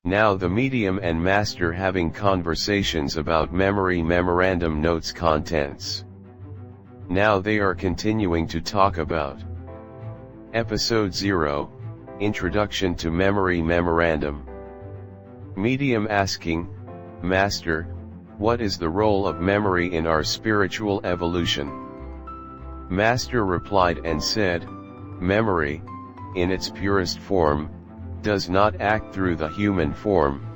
Now the medium and master having conversations about memory memorandum notes contents. Now they are continuing to talk about Episode 0, Introduction to Memory Memorandum. Medium asking, Master, what is the role of memory in our spiritual evolution? Master replied and said, memory, in its purest form, does not act through the human form.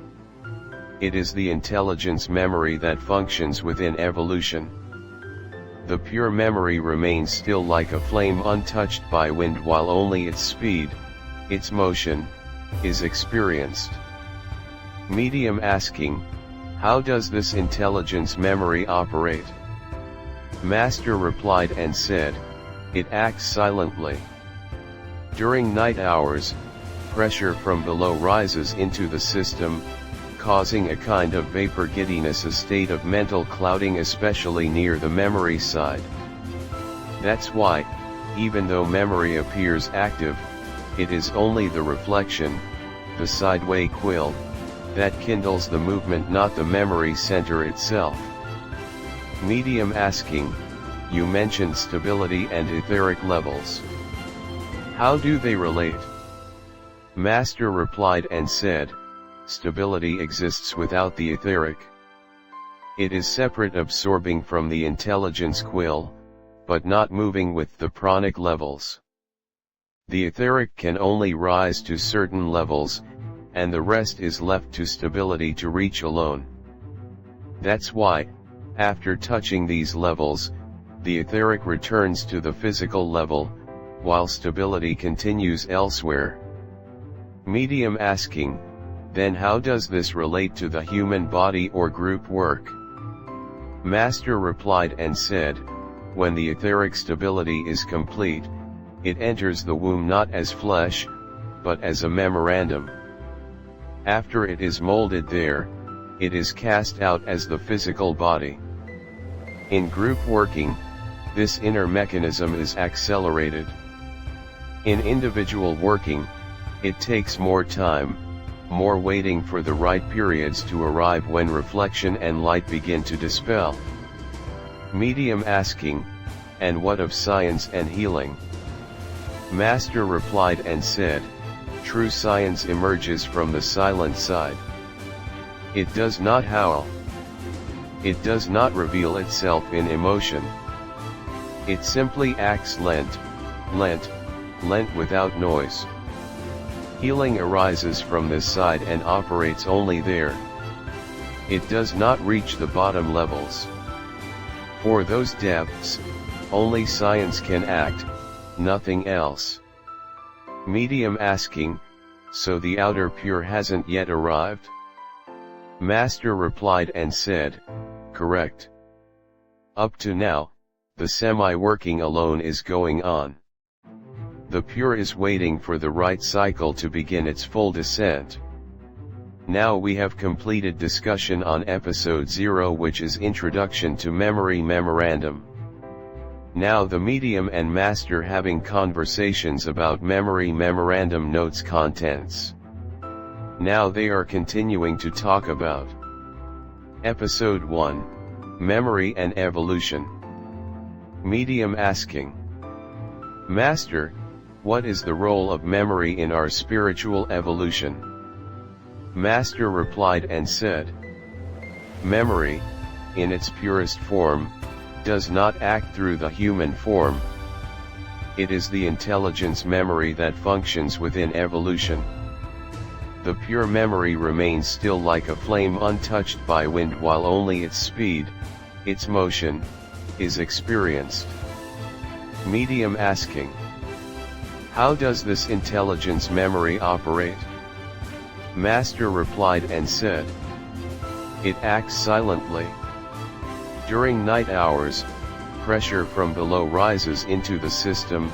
It is the intelligence memory that functions within evolution. The pure memory remains still like a flame untouched by wind while only its speed, its motion, is experienced. Medium asking, how does this intelligence memory operate? Master replied and said, it acts silently. During night hours, pressure from below rises into the system, causing a kind of vapor giddiness, a state of mental clouding especially near the memory side. That's why, even though memory appears active, it is only the reflection, the sideway quill, that kindles the movement, not the memory center itself. Medium asking, you mentioned stability and etheric levels. How do they relate? Master replied and said, stability exists without the etheric. It is separate, absorbing from the intelligence quill, but not moving with the pranic levels. The etheric can only rise to certain levels, and the rest is left to stability to reach alone. That's why, after touching these levels, the etheric returns to the physical level, while stability continues elsewhere. Medium asking, then how does this relate to the human body or group work? Master replied and said, when the etheric stability is complete, it enters the womb not as flesh, but as a memorandum. After it is molded there, it is cast out as the physical body. In group working, this inner mechanism is accelerated. In individual working, it takes more time, more waiting for the right periods to arrive when reflection and light begin to dispel. Medium asking, and what of science and healing? Master replied and said, true science emerges from the silent side. It does not howl. It does not reveal itself in emotion. It simply acts lent without noise. Healing arises from this side and operates only there. It does not reach the bottom levels. For those depths, only science can act, nothing else. Medium asking, so the outer pure hasn't yet arrived? Master replied and said, correct. Up to now, the semi-working alone is going on. The pure is waiting for the right cycle to begin its full descent. Now we have completed discussion on episode 0, which is Introduction to Memory Memorandum. Now the medium and master having conversations about memory memorandum notes contents. Now they are continuing to talk about Episode 1, Memory and Evolution. Medium asking, Master, what is the role of memory in our spiritual evolution? Master replied and said, memory, in its purest form, does not act through the human form. It is the intelligence memory that functions within evolution. The pure memory remains still like a flame untouched by wind while only its speed, its motion, is experienced. Medium asking, how does this intelligence memory operate? Master replied and said, it acts silently. During night hours, pressure from below rises into the system,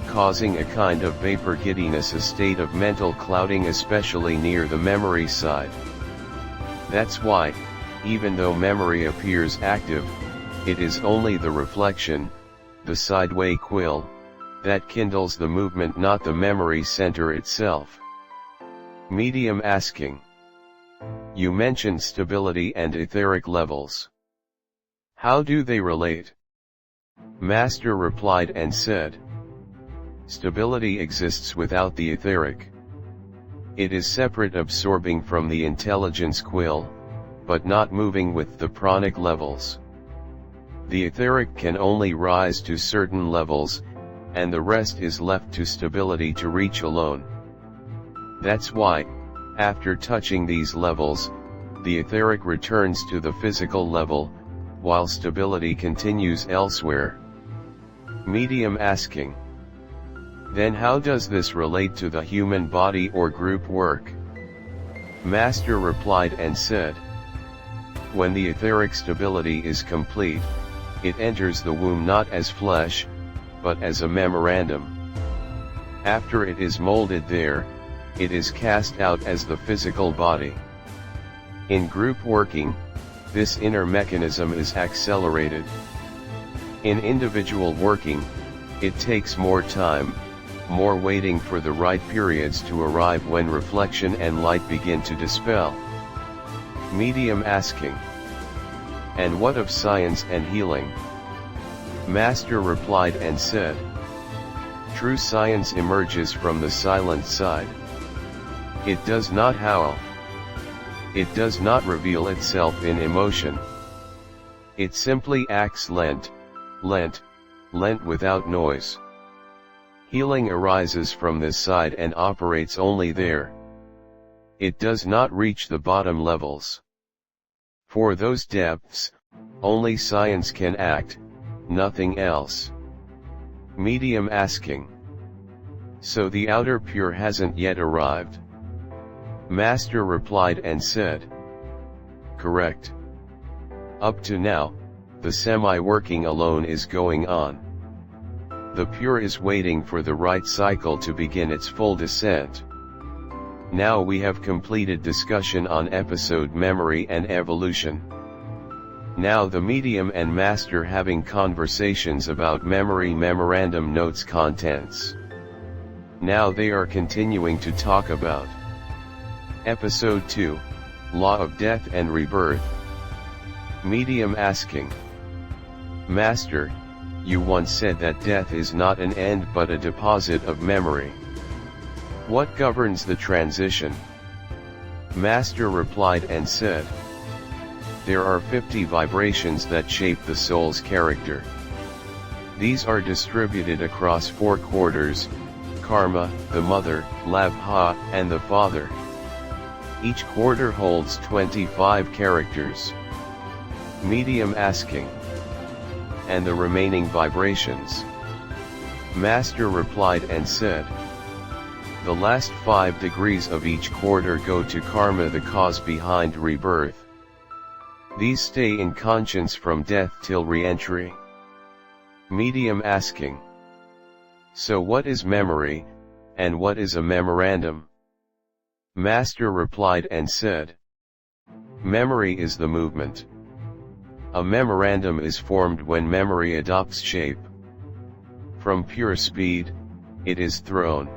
causing a kind of vapor giddiness, a state of mental clouding especially near the memory side. That's why, even though memory appears active, it is only the reflection, the sideway quill, that kindles the movement, not the memory center itself. Medium asking, You mentioned stability and etheric levels. How do they relate? Master replied and said, stability exists without the etheric. It is separate, absorbing from the intelligence quill, but not moving with the pranic levels. The etheric can only rise to certain levels, and the rest is left to stability to reach alone. That's why, after touching these levels, the etheric returns to the physical level, while stability continues elsewhere. Medium asking, then how does this relate to the human body or group work? Master replied and said, when the etheric stability is complete, it enters the womb not as flesh, but as a memorandum. After it is molded there, it is cast out as the physical body. In group working, this inner mechanism is accelerated. In individual working, it takes more time, more waiting for the right periods to arrive when reflection and light begin to dispel. Medium asking, and what of science and healing? Master replied and said, true science emerges from the silent side. It does not howl. It does not reveal itself in emotion. It simply acts lent without noise. Healing arises from this side and operates only there. It does not reach the bottom levels. For those depths, only science can act, nothing else. Medium asking, so the outer pure hasn't yet arrived? Master replied and said, correct. Up to now, the semi-working alone is going on. The pure is waiting for the right cycle to begin its full descent. Now we have completed discussion on episode memory and evolution. Now the medium and master having conversations about memory memorandum notes contents. Now they are continuing to talk about Episode 2, Law of Death and Rebirth. Medium asking, Master, you once said that death is not an end but a deposit of memory. What governs the transition? Master replied and said, there are 50 vibrations that shape the soul's character. These are distributed across 4 quarters, karma, the mother, labha, and the father. Each quarter holds 25 characters. Medium asking, and the remaining vibrations? Master replied and said, the last 5 degrees of each quarter go to karma, the cause behind rebirth. These stay in conscience from death till re-entry. Medium asking, so what is memory, and what is a memorandum? Master replied and said, memory is the movement. A memorandum is formed when memory adopts shape. From pure speed, it is thrown.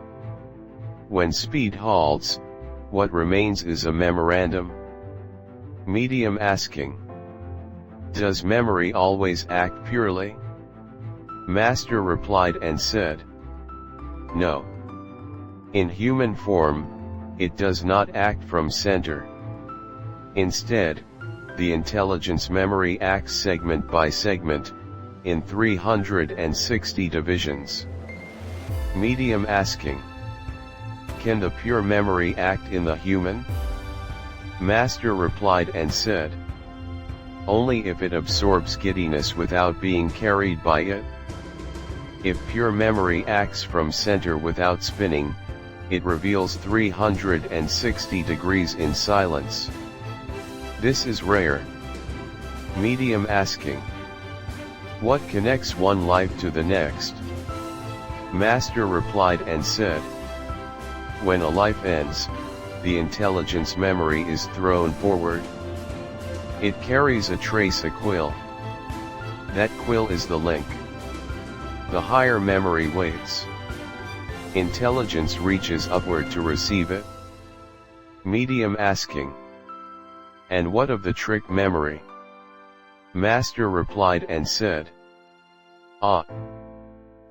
When speed halts, what remains is a memorandum. Medium asking, does memory always act purely? Master replied and said, no. In human form, it does not act from center. Instead, the intelligence memory acts segment by segment, in 360 divisions. Medium asking, can the pure memory act in the human? Master replied and said, only if it absorbs giddiness without being carried by it. If pure memory acts from center without spinning, it reveals 360 degrees in silence. This is rare. Medium asking, what connects one life to the next? Master replied and said, when a life ends, the intelligence memory is thrown forward. It carries a trace, a quill. That quill is the link. The higher memory waits. Intelligence reaches upward to receive it. Medium asking, And what of the trick memory? Master replied and said, Ah!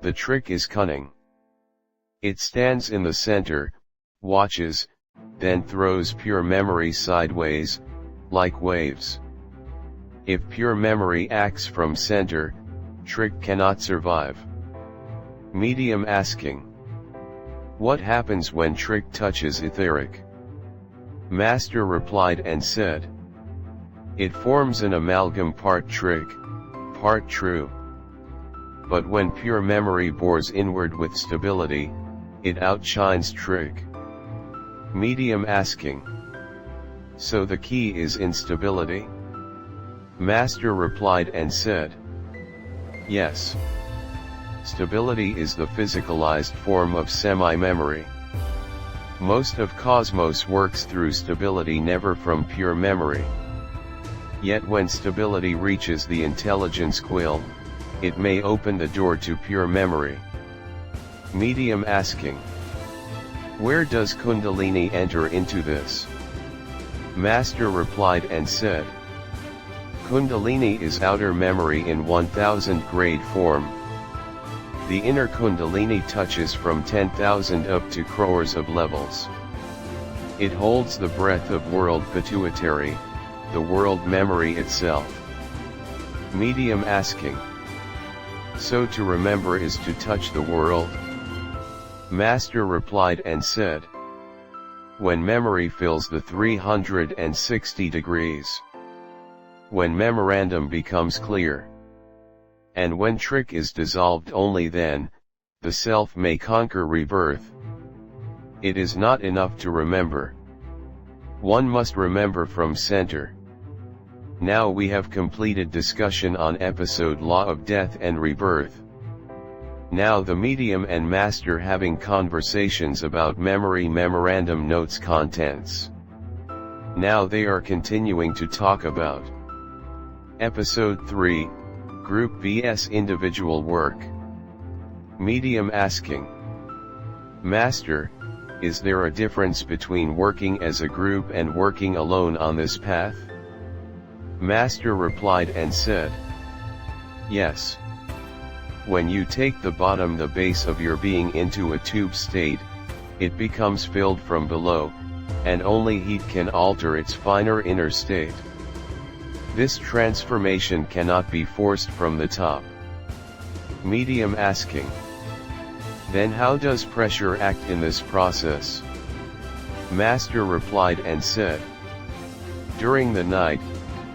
The trick is cunning. It stands in the center, watches, then throws pure memory sideways, like waves. If pure memory acts from center, trick cannot survive. Medium asking, what happens when trick touches etheric? Master replied and said, it forms an amalgam, part trick, part true. But when pure memory bores inward with stability, it outshines trick. Medium asking, so the key is in stability? Master replied and said, yes. Stability is the physicalized form of semi-memory. Most of cosmos works through stability, never from pure memory. Yet when stability reaches the intelligence quill, it may open the door to pure memory. Medium asking, where does Kundalini enter into this? Master replied and said, Kundalini is outer memory in 1000 grade form. The inner Kundalini touches from 10,000 up to crores of levels. It holds the breadth of world pituitary, the world memory itself. Medium asking, so to remember is to touch the world? Master replied and said, when memory fills the 360 degrees. When memorandum becomes clear. And when trick is dissolved, only then, the self may conquer rebirth. It is not enough to remember. One must remember from center. Now we have completed discussion on episode Law of Death and Rebirth. Now the medium and master having conversations about memory memorandum notes contents. Now they are continuing to talk about episode 3, Group vs Individual Work. Medium asking, Master, is there a difference between working as a group and working alone on this path? Master replied and said, yes. When you take the base of your being into a tube state, it becomes filled from below, and only heat can alter its finer inner state. This transformation cannot be forced from the top. Medium asking, then how does pressure act in this process? Master replied and said, during the night,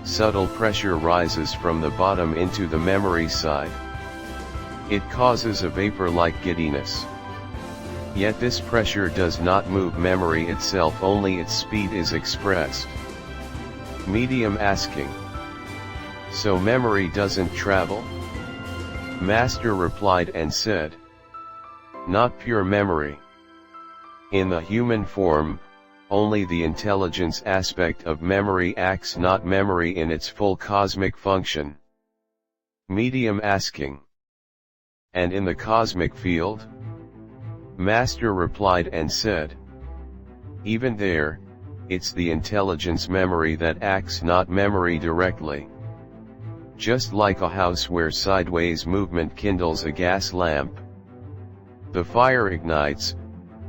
subtle pressure rises from the bottom into the memory side. It causes a vapor-like giddiness. Yet this pressure does not move memory itself, only its speed is expressed. Medium asking, so memory doesn't travel? Master replied and said, not pure memory. In the human form, only the intelligence aspect of memory acts, not memory in its full cosmic function. Medium asking, and in the cosmic field? Master replied and said, even there, it's the intelligence memory that acts, not memory directly. Just like a house where sideways movement kindles a gas lamp. The fire ignites,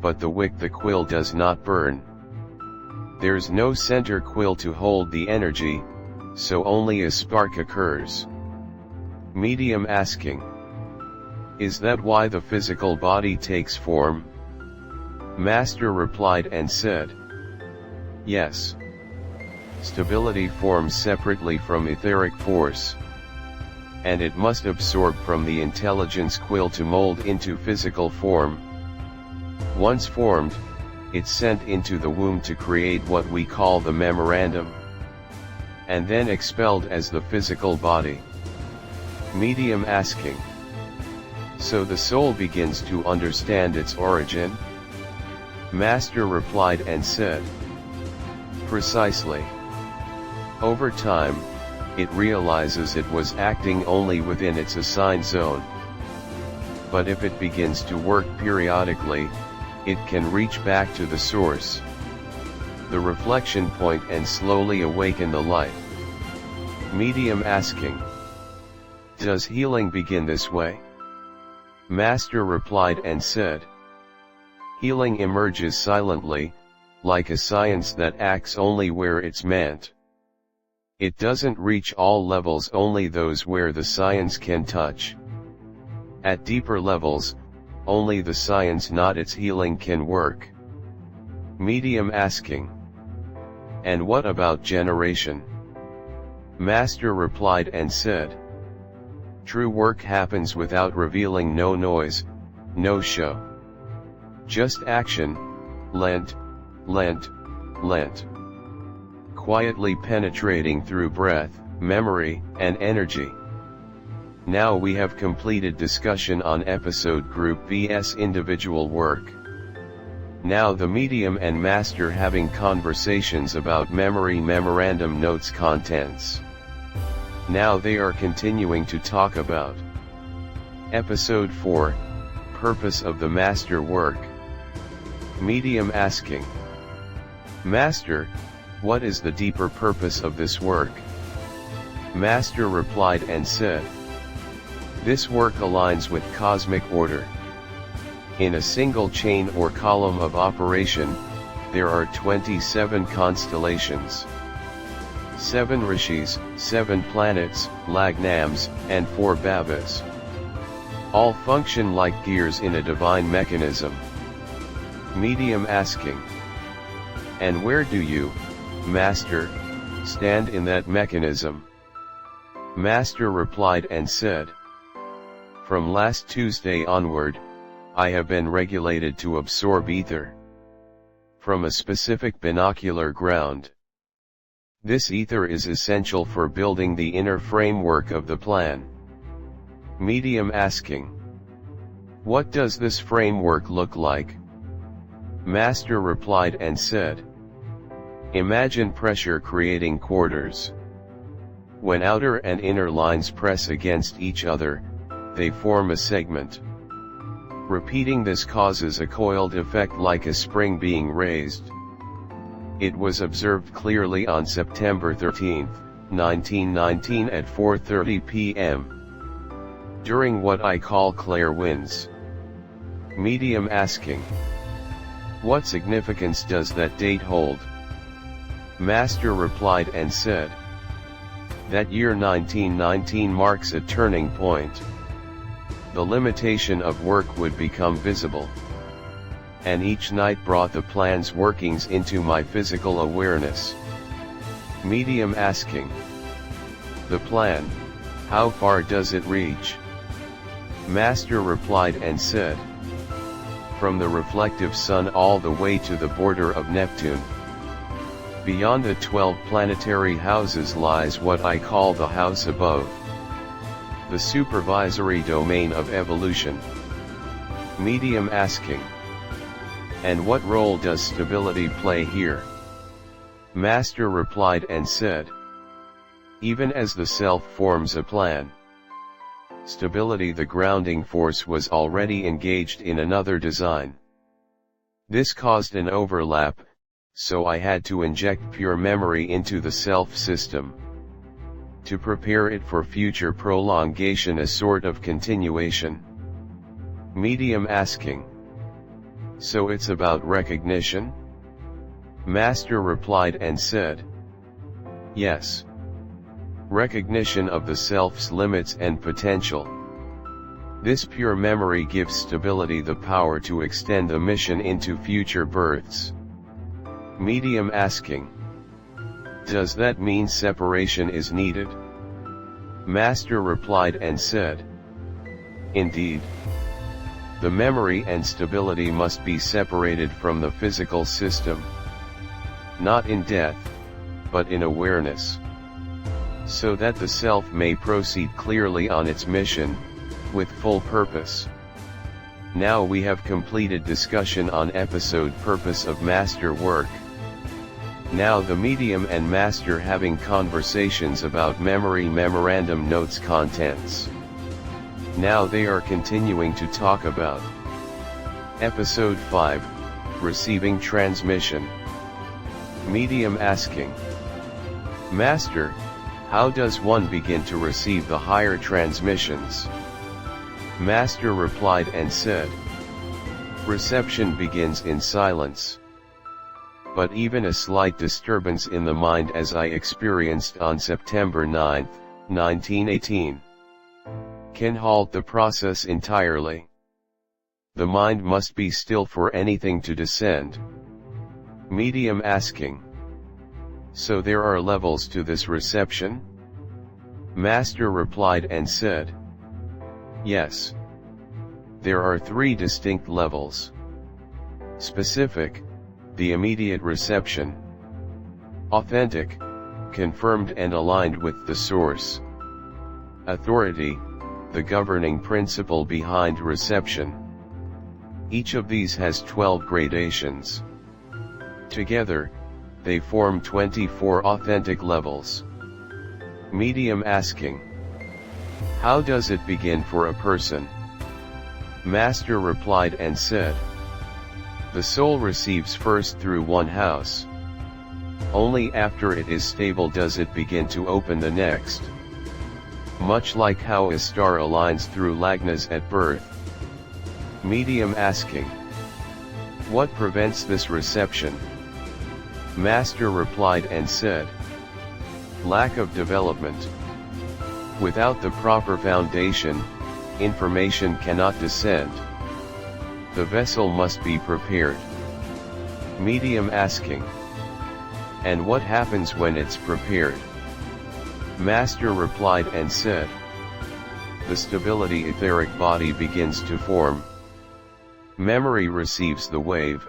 but the wick, the quill, does not burn. There's no center quill to hold the energy, so only a spark occurs. Medium asking, is that why the physical body takes form? Master replied and said, yes. Stability forms separately from etheric force. And it must absorb from the intelligence quill to mold into physical form. Once formed, it's sent into the womb to create what we call the memorandum. And then expelled as the physical body. Medium asking, so the soul begins to understand its origin? Master replied and said, precisely. Over time, it realizes it was acting only within its assigned zone. But if it begins to work periodically, it can reach back to the source. the reflection point and slowly awaken the light. Medium asking, does healing begin this way? Master replied and said, healing emerges silently, like a science that acts only where it's meant. It doesn't reach all levels, only those where the science can touch. At deeper levels, only the science, not its healing, can work. Medium asking, and what about generation? Master replied and said, true work happens without revealing, no noise, no show. Just action, lent, quietly penetrating through breath, memory, and energy. Now we have completed discussion on episode group vs individual work. Now the medium and master having conversations about memory memorandum notes contents. Now they are continuing to talk about episode 4, purpose of the master work. Medium asking, Master, what is the deeper purpose of this work? Master replied and said, this work aligns with cosmic order. In a single chain or column of operation, there are 27 constellations, 7 rishis, 7 planets, lagnams, and 4 babas. All function like gears in a divine mechanism. Medium asking, and where do you, Master, stand in that mechanism? Master replied and said, from last Tuesday onward, I have been regulated to absorb ether from a specific binocular ground. This ether is essential for building the inner framework of the plan. Medium asking, what does this framework look like? Master replied and said, imagine pressure creating quarters. When outer and inner lines press against each other, they form a segment. Repeating this causes a coiled effect like a spring being raised. It was observed clearly on September 13, 1919 at 4:30 p.m. during what I call Claire winds. Medium asking, what significance does that date hold? Master replied and said, that year 1919 marks a turning point. The limitation of work would become visible. And each night brought the plan's workings into my physical awareness. Medium asking, the plan, how far does it reach? Master replied and said, from the reflective sun all the way to the border of Neptune. Beyond the 12 planetary houses lies what I call the house above, the supervisory domain of evolution. Medium asking, and what role does stability play here? Master replied and said, even as the self forms a plan, stability, the grounding force, was already engaged in another design. This caused an overlap, so I had to inject pure memory into the self system, to prepare it for future prolongation, a sort of continuation. Medium asking, so it's about recognition? Master replied and said, yes. Recognition of the self's limits and potential. This pure memory gives stability the power to extend the mission into future births. Medium asking, does that mean separation is needed? Master replied and said, indeed. The memory and stability must be separated from the physical system. Not in death, but in awareness. So that the self may proceed clearly on its mission, with full purpose. Now we have completed discussion on episode purpose of master work. Now the medium and master having conversations about memory memorandum notes contents. Now they are continuing to talk about episode 5, receiving transmission. Medium asking, Master, how does one begin to receive the higher transmissions? Master replied and said, reception begins in silence. But even a slight disturbance in the mind, as I experienced on September 9, 1918, can halt the process entirely. The mind must be still for anything to descend. Medium asking, so there are levels to this reception? Master replied and said, yes. There are 3 distinct levels. Specific, the immediate reception. Authentic, confirmed and aligned with the source. Authority, the governing principle behind reception. Each of these has 12 gradations. Together, they form 24 authentic levels. Medium asking, how does it begin for a person? Master replied and said, the soul receives first through one house. Only after it is stable does it begin to open the next. Much like how a star aligns through lagnas at birth. Medium asking, what prevents this reception? Master replied and said, lack of development. Without the proper foundation, information cannot descend. The vessel must be prepared. Medium asking, and what happens when it's prepared? Master replied and said, the stability etheric body begins to form. Memory receives the wave,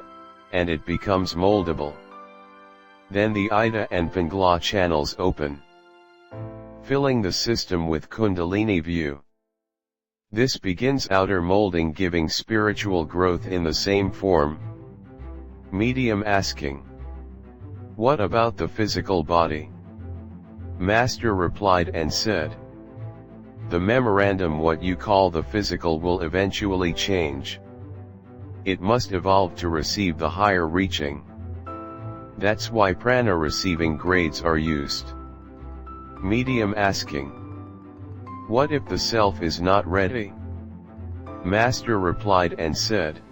and it becomes moldable. Then the Ida and Pingala channels open, filling the system with Kundalini view. This begins outer molding, giving spiritual growth in the same form. Medium asking, what about the physical body? Master replied and said, the memorandum, what you call the physical, will eventually change. It must evolve to receive the higher reaching. That's why prana receiving grades are used. Medium asking, what if the self is not ready? Master replied and said,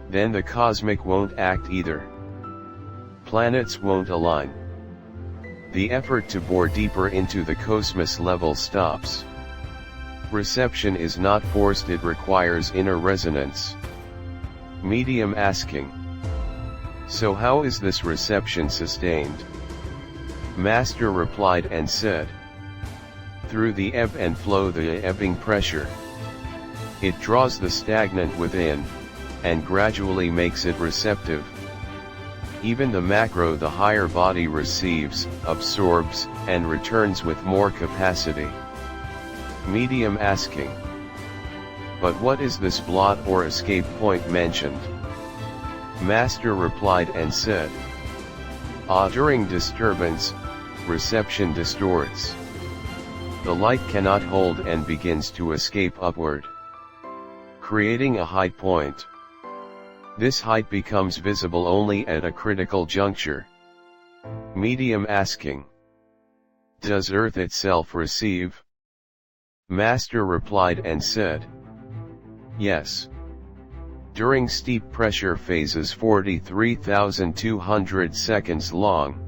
then the cosmic won't act either. Planets won't align. The effort to bore deeper into the cosmos level stops. Reception is not forced, it requires inner resonance. Medium asking, so how is this reception sustained? Master replied and said, through the ebb and flow, the ebbing pressure. It draws the stagnant within, and gradually makes it receptive. Even the macro, the higher body, receives, absorbs, and returns with more capacity. Medium asking, but what is this blot or escape point mentioned? Master replied and said, during disturbance, reception distorts. The light cannot hold and begins to escape upward, creating a high point. This height becomes visible only at a critical juncture. Medium asking, does Earth itself receive? Master replied and said, yes. During steep pressure phases 43,200 seconds long,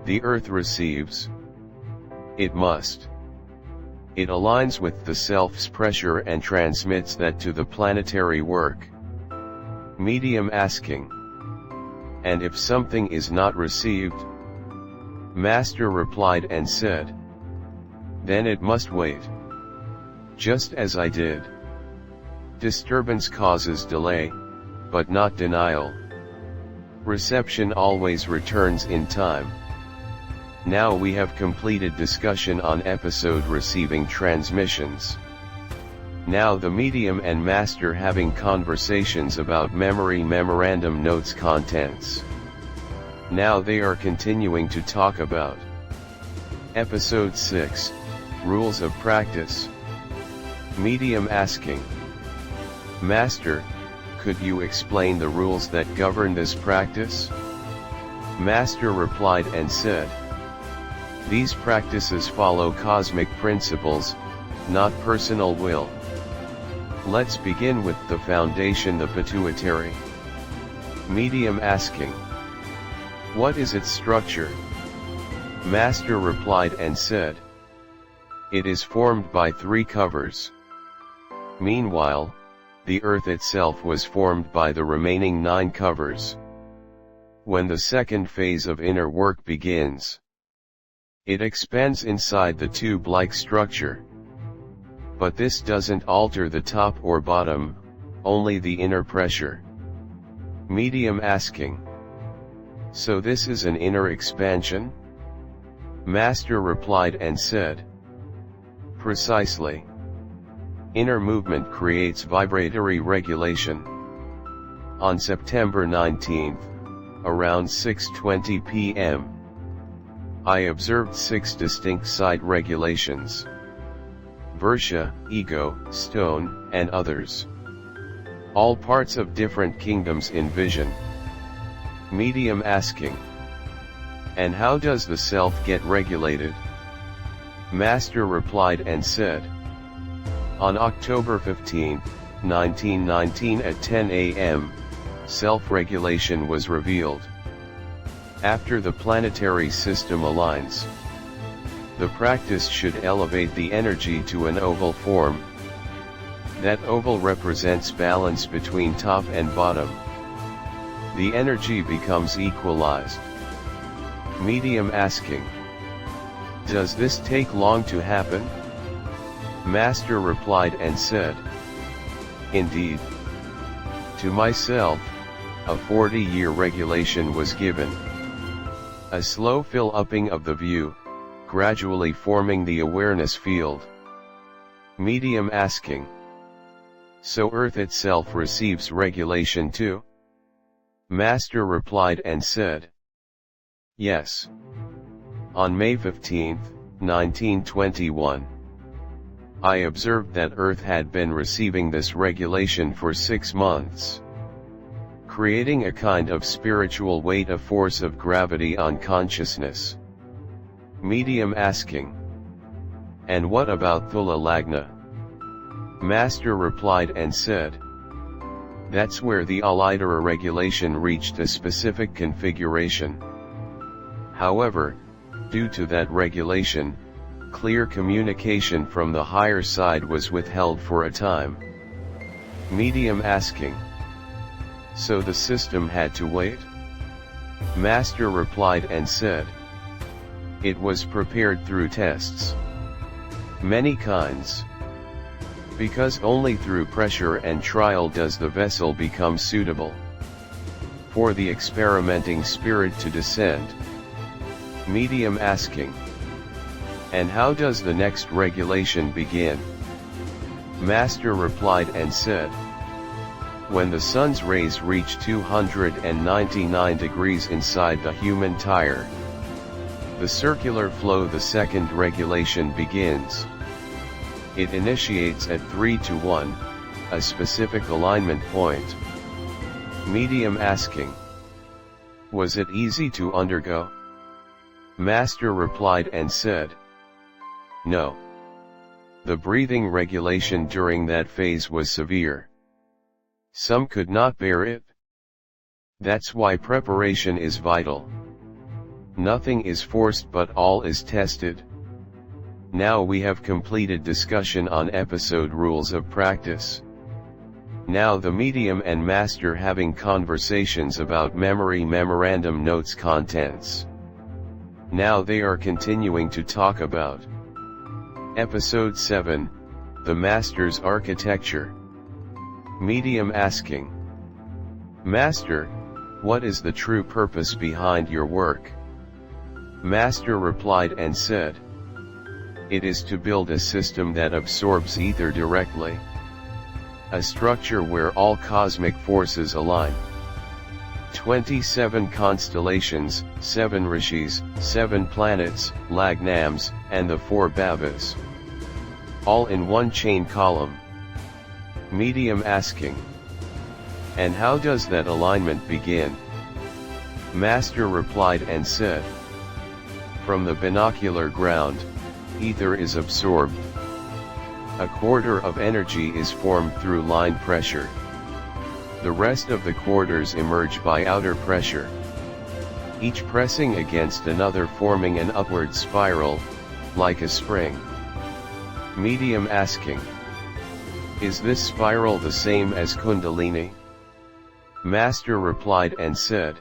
the Earth receives. It must. It aligns with the self's pressure and transmits that to the planetary work. Medium asking, and if something is not received? Master replied and said, then it must wait. Just as I did. Disturbance causes delay, but not denial. Reception always returns in time. Now we have completed discussion on episode receiving transmissions. Now the medium and master having conversations about memory memorandum notes contents. Now they are continuing to talk about Episode 6, Rules of Practice. Medium asking, Master, could you explain the rules that govern this practice? Master replied and said, "These practices follow cosmic principles, not personal will. Let's begin with the foundation, the pituitary." Medium asking, "What is its structure?" Master replied and said, "It is formed by 3 covers. Meanwhile, the earth itself was formed by the remaining 9 covers. When the second phase of inner work begins, it expands inside the tube-like structure. But this doesn't alter the top or bottom, only the inner pressure." Medium asking, "So this is an inner expansion?" Master replied and said, "Precisely. Inner movement creates vibratory regulation." On September 19, around 6:20 p.m., I observed 6 distinct side regulations: Versha, ego, stone, and others. All parts of different kingdoms in vision. Medium asking, "And how does the self get regulated?" Master replied and said, "On October 15, 1919 at 10 a.m., self-regulation was revealed. After the planetary system aligns, the practice should elevate the energy to an oval form. That oval represents balance between top and bottom. The energy becomes equalized." Medium asking, "Does this take long to happen?" Master replied and said, "Indeed. To myself, a 40-year regulation was given. A slow fill-upping of the view, gradually forming the awareness field." Medium asking, "So Earth itself receives regulation too?" Master replied and said, "Yes. On May 15, 1921, I observed that Earth had been receiving this regulation for 6 months, creating a kind of spiritual weight, a force of gravity on consciousness." Medium asking, "And what about Thula Lagna?" Master replied and said, "That's where the Alaitara regulation reached a specific configuration. However, due to that regulation, clear communication from the higher side was withheld for a time." Medium asking, "So the system had to wait?" Master replied and said, "It was prepared through tests. Many kinds. Because only through pressure and trial does the vessel become suitable for the experimenting spirit to descend." Medium asking, "And how does the next regulation begin?" Master replied and said, "When the sun's rays reach 299 degrees inside the human tire, the circular flow, the second regulation begins. It initiates at 3:1, a specific alignment point." Medium asking, "Was it easy to undergo?" Master replied and said, "No. The breathing regulation during that phase was severe. Some could not bear it. That's why preparation is vital. Nothing is forced but all is tested." Now we have completed discussion on episode rules of practice. Now the medium and master having conversations about memory memorandum notes contents. Now they are continuing to talk about Episode 7, The Master's Architecture. Medium asking, "Master, what is the true purpose behind your work?" Master replied and said, "It is to build a system that absorbs ether directly. A structure where all cosmic forces align. 27 constellations, 7 rishis, 7 planets, lagnams, and the 4 bhavas. All in one chain column." Medium asking, "And how does that alignment begin?" Master replied and said, from the binocular ground, ether is absorbed. A quarter of energy is formed through line pressure. The rest of the quarters emerge by outer pressure, each pressing against another, forming an upward spiral, like a spring. Medium asking, is this spiral the same as Kundalini? Master replied and said,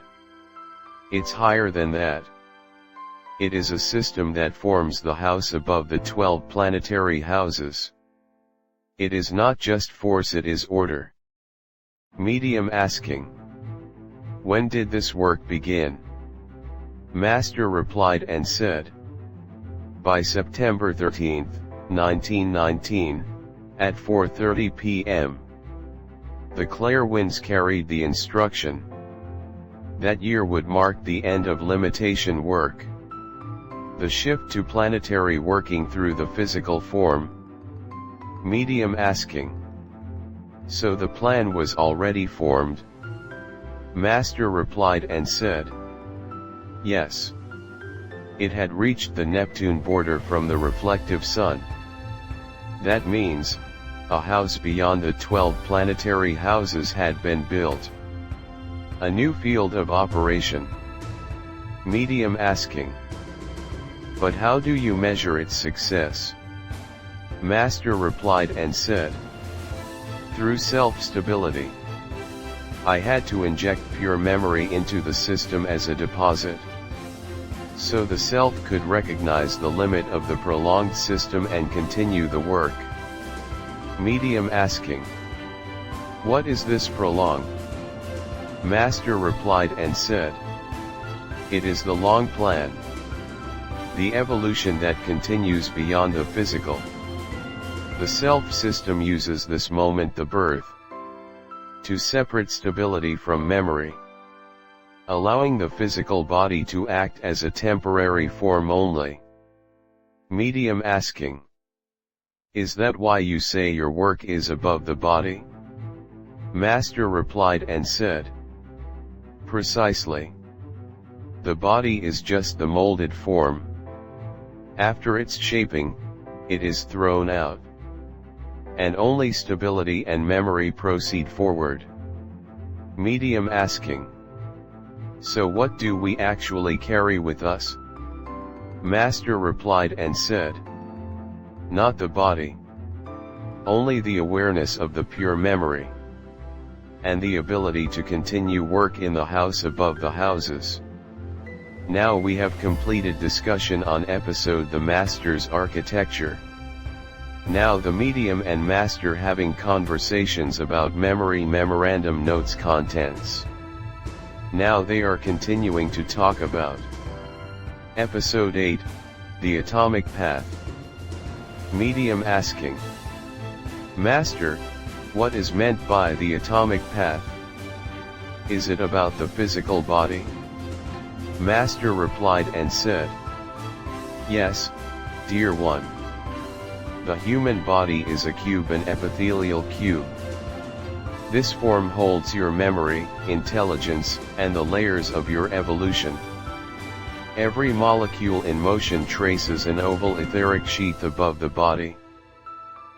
it's higher than that. It is a system that forms the house above the 12 planetary houses. It is not just force, it is order. Medium asking, when did this work begin? Master replied and said, by September 13, 1919, at 4:30 p.m. The Claire winds carried the instruction. That year would mark the end of limitation work. The shift to planetary working through the physical form. Medium asking, so the plan was already formed? Master replied and said, yes. It had reached the Neptune border from the reflective sun. That means, a house beyond the 12 planetary houses had been built. A new field of operation. Medium asking, but how do you measure its success? Master replied and said, through self-stability. I had to inject pure memory into the system as a deposit, so the self could recognize the limit of the prolonged system and continue the work. Medium asking, what is this prolonged? Master replied and said, it is the long plan. The evolution that continues beyond the physical. The self-system uses this moment, the birth, to separate stability from memory, allowing the physical body to act as a temporary form only. Medium asking, is that why you say your work is above the body? Master replied and said, precisely. The body is just the molded form. After its shaping, it is thrown out, and only stability and memory proceed forward. Medium asking, so what do we actually carry with us? Master replied and said, not the body. Only the awareness of the pure memory, and the ability to continue work in the house above the houses. Now we have completed discussion on episode The Master's Architecture. Now the medium and master having conversations about memory memorandum notes contents. Now they are continuing to talk about episode 8, The Atomic Path. Medium asking, Master, what is meant by the atomic path? Is it about the physical body? Master replied and said, yes, dear one. The human body is a cube, an epithelial cube. This form holds your memory, intelligence, and the layers of your evolution. Every molecule in motion traces an oval etheric sheath above the body.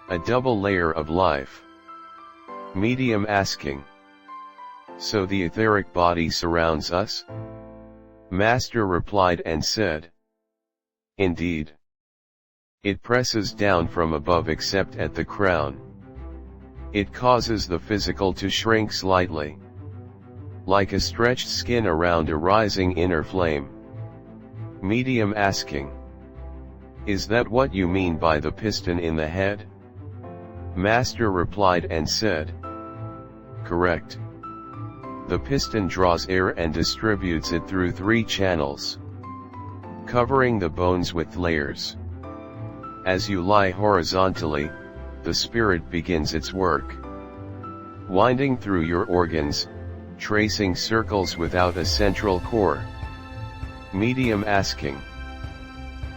A double layer of life. Medium asking, so the etheric body surrounds us? Master replied and said, indeed. It presses down from above except at the crown. It causes the physical to shrink slightly, like a stretched skin around a rising inner flame. Medium asking, is that what you mean by the piston in the head? Master replied and said, correct. The piston draws air and distributes it through 3 channels, covering the bones with layers. As you lie horizontally, the spirit begins its work, winding through your organs, tracing circles without a central core. Medium asking,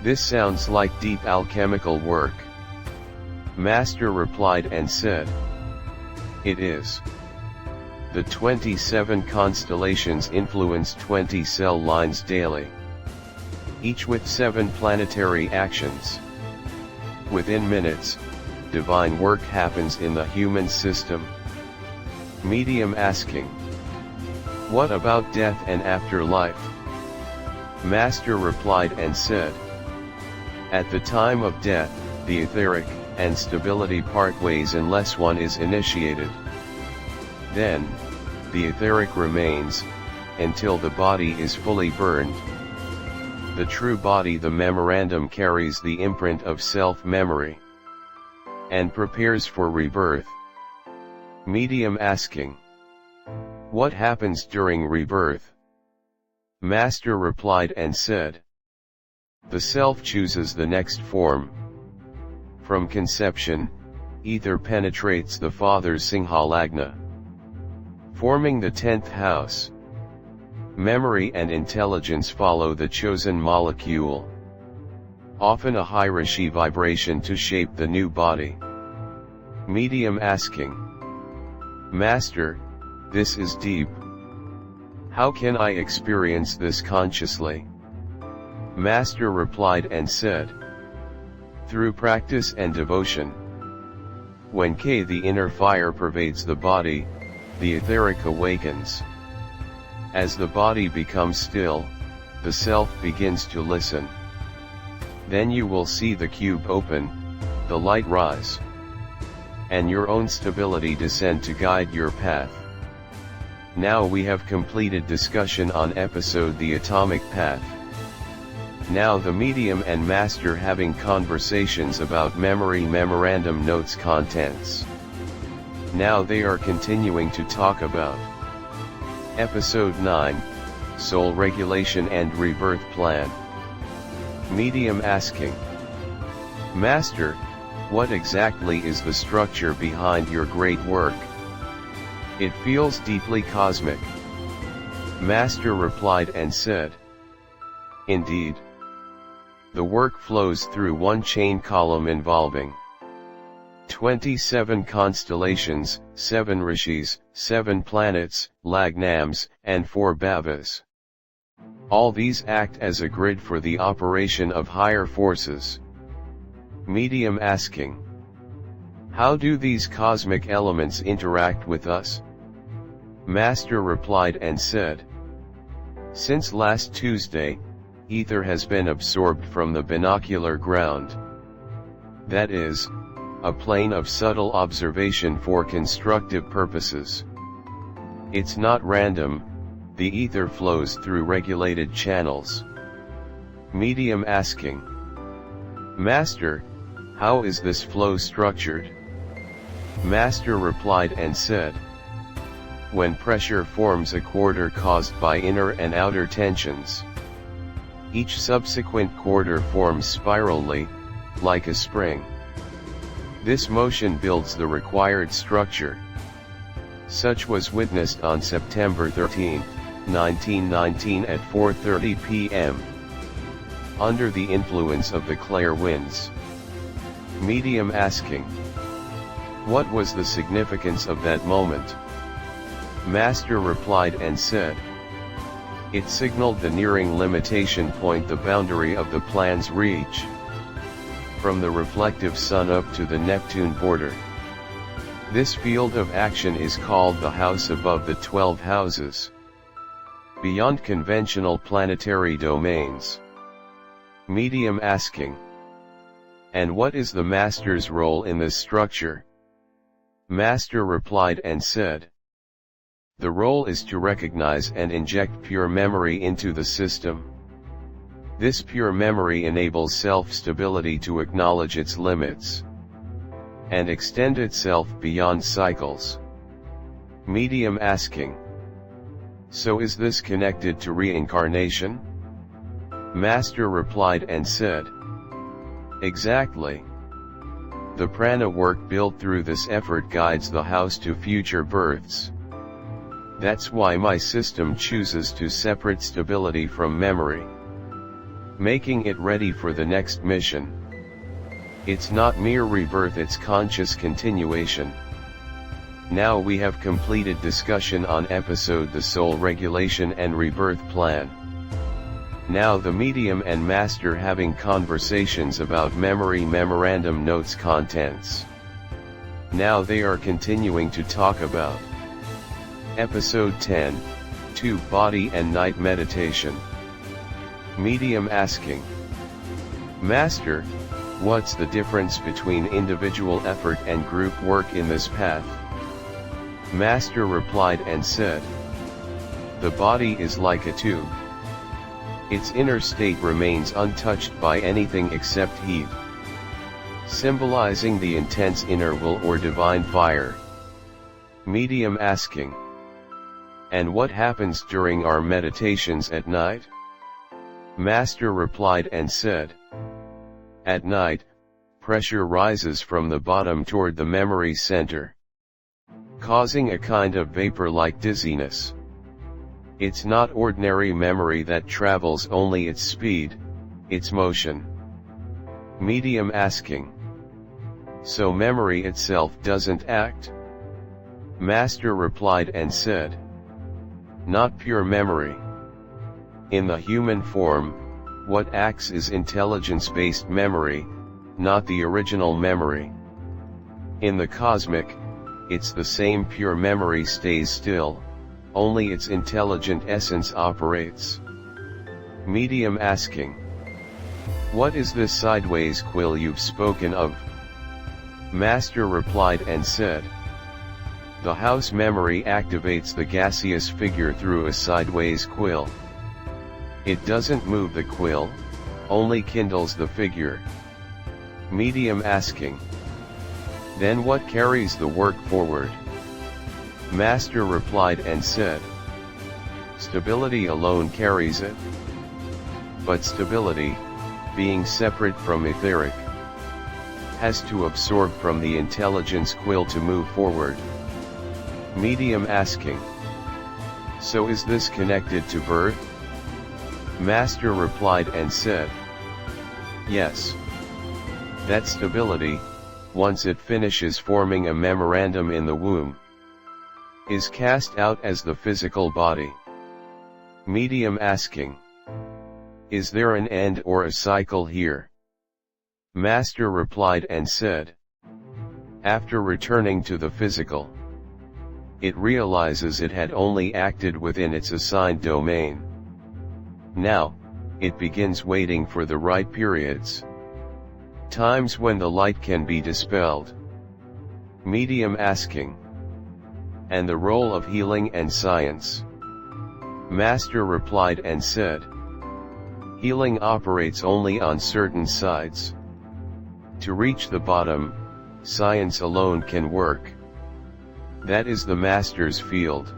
this sounds like deep alchemical work. Master replied and said, it is. The 27 constellations influence 20 cell lines daily, each with 7 planetary actions. Within minutes, divine work happens in the human system. Medium asking, what about death and afterlife? Master replied and said, at the time of death, the etheric and stability part ways unless one is initiated. Then, the etheric remains, until the body is fully burned. The true body, the memorandum, carries the imprint of self-memory, and prepares for rebirth. Medium asking, what happens during rebirth? Master replied and said, the self chooses the next form. From conception, ether penetrates the father's Singhalagna, forming the 10th house. Memory and intelligence follow the chosen molecule, often a high rishi vibration, to shape the new body. Medium asking, Master, this is deep. How can I experience this consciously? Master replied and said, through practice and devotion. When the inner fire pervades the body, the etheric awakens. As the body becomes still, the self begins to listen. Then you will see the cube open, the light rise, and your own stability descend to guide your path. Now we have completed discussion on episode The Atomic Path. Now the medium and master having conversations about memory memorandum notes contents. Now they are continuing to talk about Episode 9, Soul Regulation and Rebirth Plan. Medium asking, Master, what exactly is the structure behind your great work? It feels deeply cosmic. Master replied and said, indeed. The work flows through one chain column involving 27 constellations, 7 rishis, 7 planets, lagnams, and 4 bhavas. All these act as a grid for the operation of higher forces. Medium asking, how do these cosmic elements interact with us? Master replied and said, since last Tuesday, ether has been absorbed from the binocular ground. That is, a plane of subtle observation for constructive purposes. It's not random, the ether flows through regulated channels. Medium asking, Master, how is this flow structured? Master replied and said, when pressure forms a quarter caused by inner and outer tensions, each subsequent quarter forms spirally, like a spring. This motion builds the required structure. Such was witnessed on September 13, 1919 at 4:30 p.m. under the influence of the Clare winds. Medium asking, what was the significance of that moment? Master replied and said, it signaled the nearing limitation point, the boundary of the plan's reach, from the reflective sun up to the Neptune border. This field of action is called the house above the 12 houses, beyond conventional planetary domains. Medium asking, and what is the Master's role in this structure? Master replied and said, the role is to recognize and inject pure memory into the system. This pure memory enables self-stability to acknowledge its limits and extend itself beyond cycles. Medium asking, so is this connected to reincarnation? Master replied and said, exactly. The prana work built through this effort guides the house to future births. That's why my system chooses to separate stability from memory, making it ready for the next mission. It's not mere rebirth, it's conscious continuation. Now we have completed discussion on episode the soul regulation and rebirth plan. Now the medium and master having conversations about memory memorandum notes contents. Now they are continuing to talk about episode 10, 2 body and night meditation. Medium asking, Master, what's the difference between individual effort and group work in this path? Master replied and said, the body is like a tube. Its inner state remains untouched by anything except heat, symbolizing the intense inner will or divine fire. Medium asking, and what happens during our meditations at night? Master replied and said, at night, pressure rises from the bottom toward the memory center, causing a kind of vapor-like dizziness. It's not ordinary memory that travels only its speed, its motion. Medium asking, so memory itself doesn't act? Master replied and said, not pure memory. In the human form, what acts is intelligence-based memory, not the original memory. In the cosmic, it's the same pure memory stays still, only its intelligent essence operates. Medium asking, what is this sideways quill you've spoken of? Master replied and said, the house memory activates the gaseous figure through a sideways quill. It doesn't move the quill, only kindles the figure. Medium asking, then what carries the work forward? Master replied and said, stability alone carries it. But stability, being separate from etheric, has to absorb from the intelligence quill to move forward. Medium asking, so is this connected to birth? Master replied and said, yes. That stability, once it finishes forming a memorandum in the womb, is cast out as the physical body. Medium asking, is there an end or a cycle here? Master replied and said, after returning to the physical, it realizes it had only acted within its assigned domain. Now, it begins waiting for the right periods, times when the light can be dispelled. Medium asking, and the role of healing and science? Master replied and said, healing operates only on certain sides. To reach the bottom, science alone can work. That is the Master's field.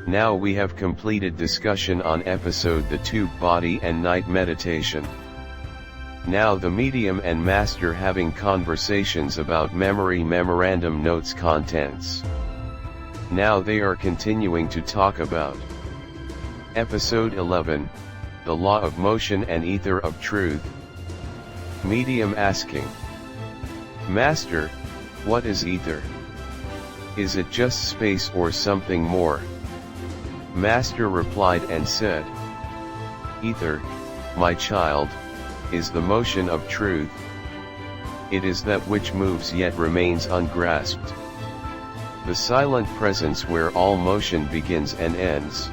Now we have completed discussion on episode the 2 body and night meditation. Now the medium and master having conversations about memory memorandum notes contents. Now they are continuing to talk about episode 11, the law of motion and ether of truth. Medium asking, Master, what is ether? Is it just space or something more? Master replied and said, ether, my child, is the motion of truth. It is that which moves yet remains ungrasped. The silent presence where all motion begins and ends.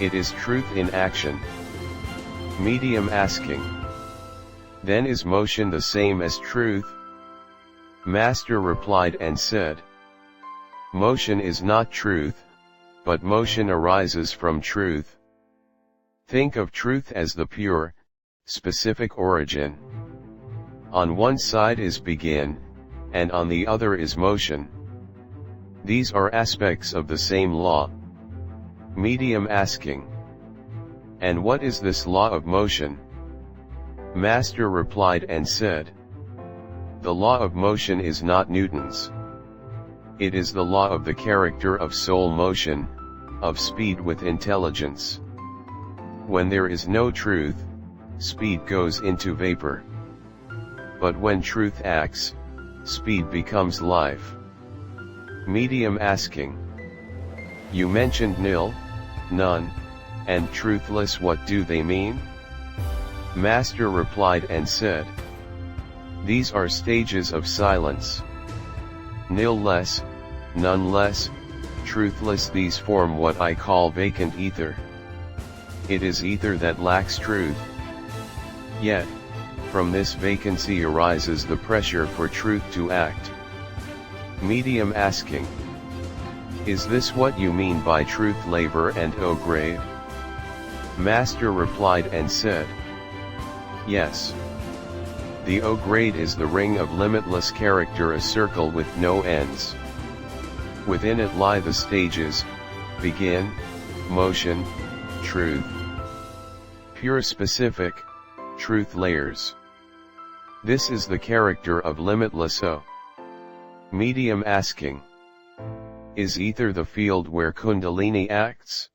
It is truth in action. Medium asking, then is motion the same as truth? Master replied and said, motion is not truth, but motion arises from truth. Think of truth as the pure, specific origin. On one side is begin, and on the other is motion. These are aspects of the same law. Medium asking, and what is this law of motion? Master replied and said, the law of motion is not Newton's. It is the law of the character of soul motion, of speed with intelligence. When there is no truth, speed goes into vapor. But when truth acts, speed becomes life. Medium asking. You mentioned nil, none, and truthless, what do they mean? Master replied and said, these are stages of silence. Nil less, none less, truthless, these form what I call vacant ether. It is ether that lacks truth. Yet, from this vacancy arises the pressure for truth to act. Medium asking. Is this what you mean by truth, Laver and O grade? Master replied and said, yes. The O grade is the ring of limitless character, a circle with no ends. Within it lie the stages: begin, motion, truth. Pure specific, truth layers. This is the character of limitless O. Medium asking. Is ether the field where Kundalini acts?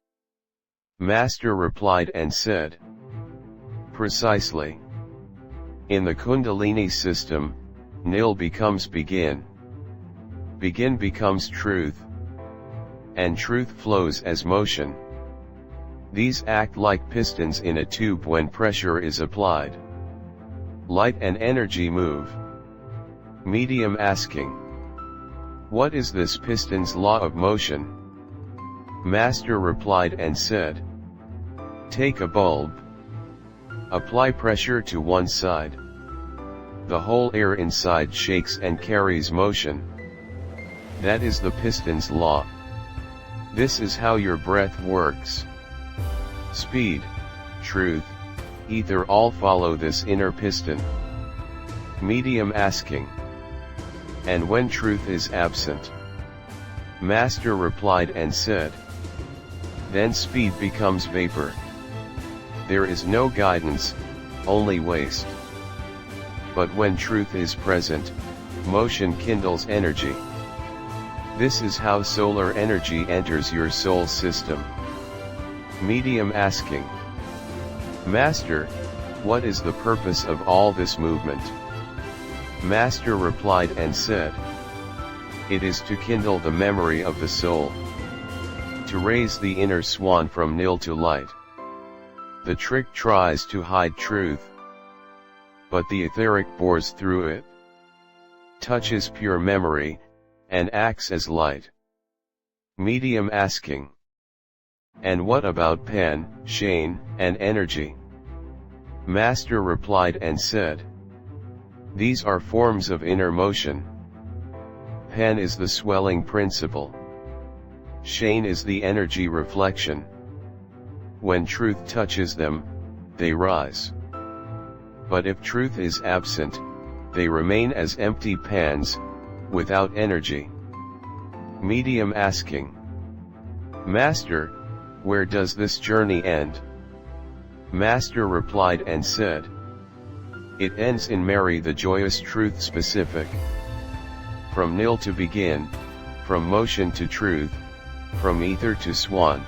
Master replied and said, precisely. In the Kundalini system, nil becomes begin. Begin becomes truth. And truth flows as motion. These act like pistons in a tube when pressure is applied. Light and energy move. Medium asking. What is this piston's law of motion? Master replied and said, take a bulb. Apply pressure to one side. The whole air inside shakes and carries motion. That is the piston's law. This is how your breath works. Speed, truth, ether all follow this inner piston. Medium asking. And when truth is absent? Master replied and said, then speed becomes vapor. There is no guidance, only waste. But when truth is present, motion kindles energy. This is how solar energy enters your soul system. Medium asking. Master, what is the purpose of all this movement? Master replied and said, it is to kindle the memory of the soul. To raise the inner swan from nil to light. The trick tries to hide truth. But the etheric bores through it. Touches pure memory, and acts as light. Medium asking. And what about pen, Shane, and energy? Master replied and said, these are forms of inner motion. Pen is the swelling principle. Shane is the energy reflection. When truth touches them, they rise. But if truth is absent, they remain as empty pans, without energy. Medium asking. Master, where does this journey end? Master replied and said, it ends in Mary, the joyous truth specific. From nil to begin, from motion to truth, from ether to swan.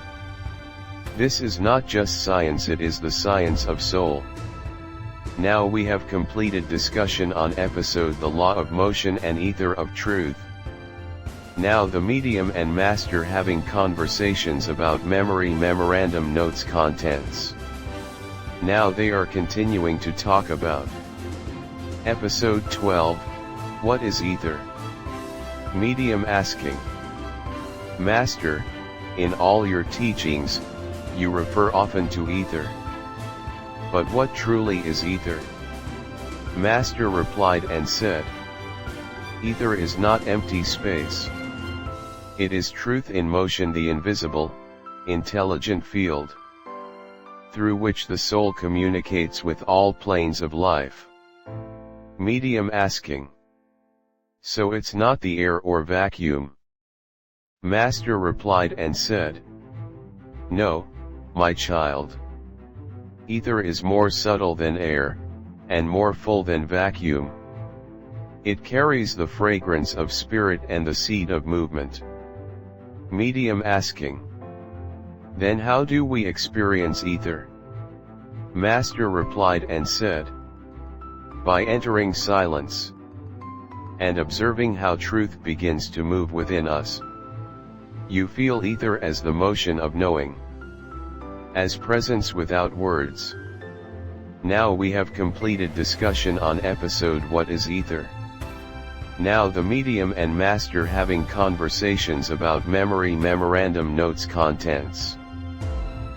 This is not just science, it is the science of soul. Now we have completed discussion on episode The Law of Motion and Ether of Truth. Now the medium and master having conversations about memory memorandum notes contents. Now they are continuing to talk about episode 12, what is ether? Medium asking. Master, in all your teachings, you refer often to ether. But what truly is ether? Master replied and said, ether is not empty space. It is truth in motion, the invisible, intelligent field, through which the soul communicates with all planes of life. Medium asking. So it's not the air or vacuum? Master replied and said, no, my child. Ether is more subtle than air, and more full than vacuum. It carries the fragrance of spirit and the seed of movement. Medium asking. Then how do we experience ether? Master replied and said, by entering silence. and observing how truth begins to move within us. You feel ether as the motion of knowing, as presence without words. Now we have completed discussion on episode What is Ether? Now the medium and master having conversations about memory memorandum notes contents.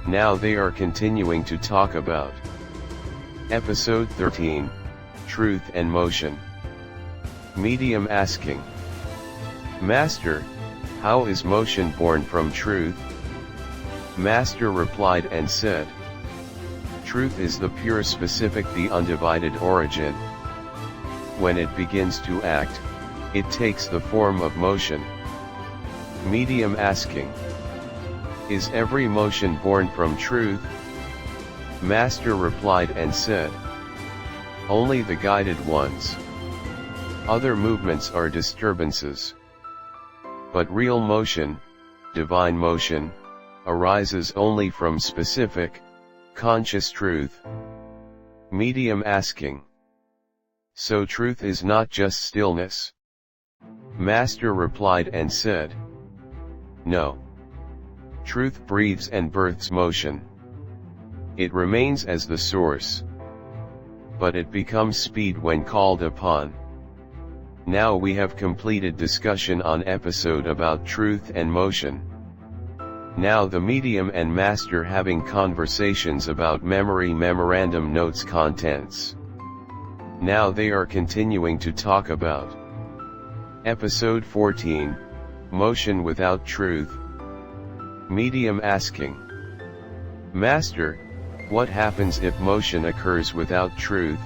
Now they are continuing to talk about episode 13, Truth and Motion. Medium asking, Master, how is motion born from truth? Master replied and said, Truth is the pure specific, the undivided origin. When it begins to act, it takes the form of motion. Medium asking, Is every motion born from truth? Master replied and said, Only the guided ones. Other movements are disturbances. But real motion, divine motion, arises only from specific, conscious truth. Medium asking, So truth is not just stillness? Master replied and said, No. Truth breathes and births motion. It remains as the source, but it becomes speed when called upon. Now we have completed discussion on episode about truth and motion. Now the medium and master having conversations about memory memorandum notes contents. Now they are continuing to talk about episode 14, Motion without truth. Medium asking, Master, what happens if motion occurs without truth?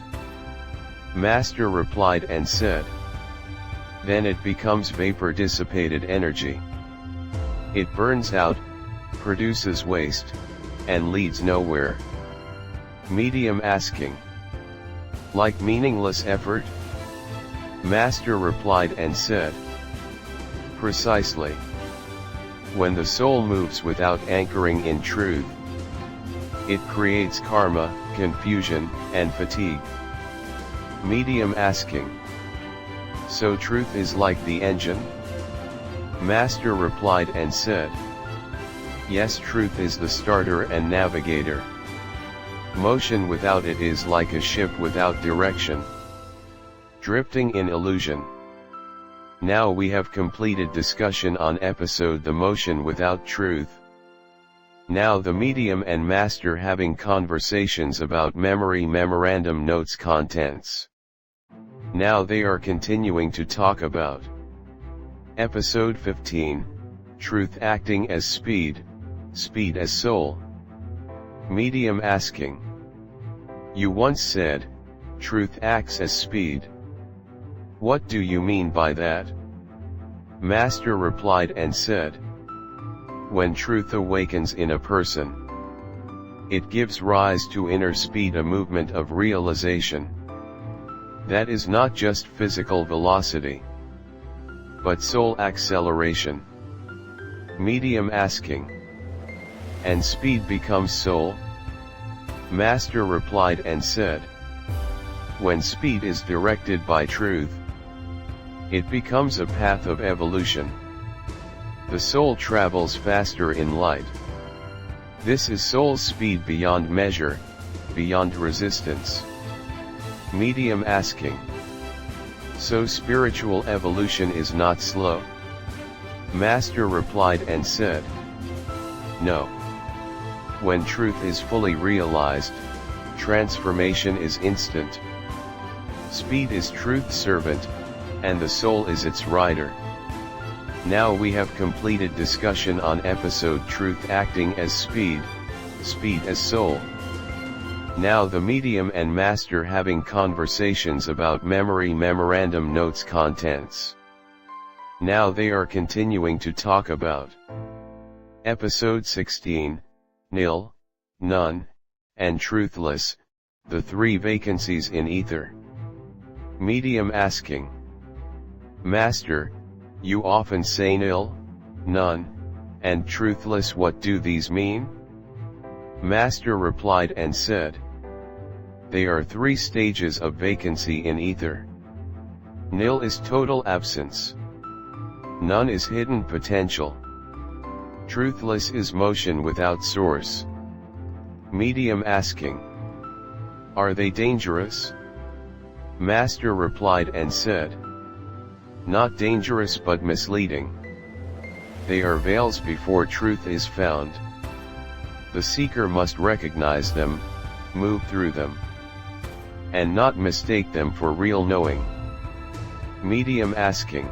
Master replied and said, Then it becomes vapor, dissipated energy. It burns out, produces waste, and leads nowhere. Medium asking, Like meaningless effort? Master replied and said, Precisely. When the soul moves without anchoring in truth, it creates karma, confusion, and fatigue. Medium asking, So truth is like the engine? Master replied and said, Yes, truth is the starter and navigator. Motion without it is like a ship without direction, drifting in illusion. Now we have completed discussion on episode The Motion Without Truth. Now the medium and master having conversations about memory memorandum notes contents. Now they are continuing to talk about episode 15, Truth acting as speed, speed as soul. Medium asking, You once said, truth acts as speed. What do you mean by that? Master replied and said, When truth awakens in a person, it gives rise to inner speed, a movement of realization. That is not just physical velocity, but soul acceleration. Medium asking, And speed becomes soul? Master replied and said, When speed is directed by truth, it becomes a path of evolution. The soul travels faster in light. This is soul's speed beyond measure, beyond resistance. Medium asking, So spiritual evolution is not slow? Master replied and said, No. When truth is fully realized, transformation is instant. Speed is truth's servant, and the soul is its rider. Now we have completed discussion on episode Truth acting as speed, speed as soul. Now the medium and master having conversations about memory memorandum notes contents. Now they are continuing to talk about episode 16, Nil, None, and Truthless, the three vacancies in ether. Medium asking, Master, you often say nil, none, and truthless. What do these mean? Master replied and said, They are three stages of vacancy in ether. Nil is total absence. None is hidden potential. Truthless is motion without source. Medium asking, are they dangerous? Master replied and said, not dangerous but misleading. They are veils before truth is found. The seeker must recognize them, move through them, and not mistake them for real knowing. Medium asking,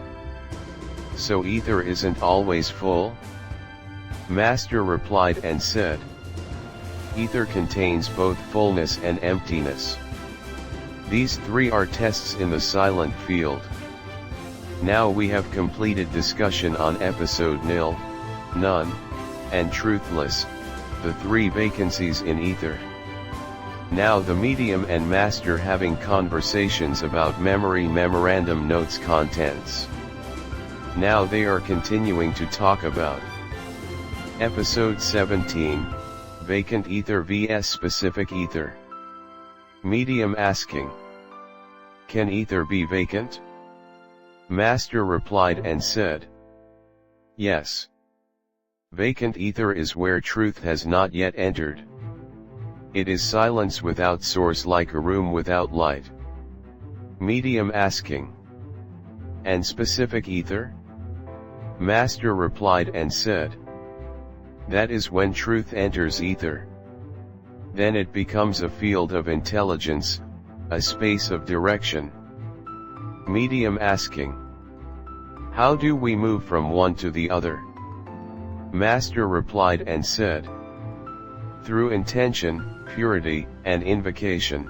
so ether isn't always full? Master replied and said, ether contains both fullness and emptiness. These three are tests in the silent field. Now we have completed discussion on episode nil, none, and truthless, the three vacancies in ether. Now the medium and master having conversations about memory memorandum notes contents. Now they are continuing to talk about episode 17, vacant ether vs specific ether. Medium asking, can ether be vacant? Master replied and said, yes. Vacant ether is where truth has not yet entered. It is silence without source, like a room without light. Medium asking, and specific ether? Master replied and said, that is when truth enters ether. Then it becomes a field of intelligence, a space of direction. Medium asking, how do we move from one to the other? Master replied and said, through intention, purity, and invocation.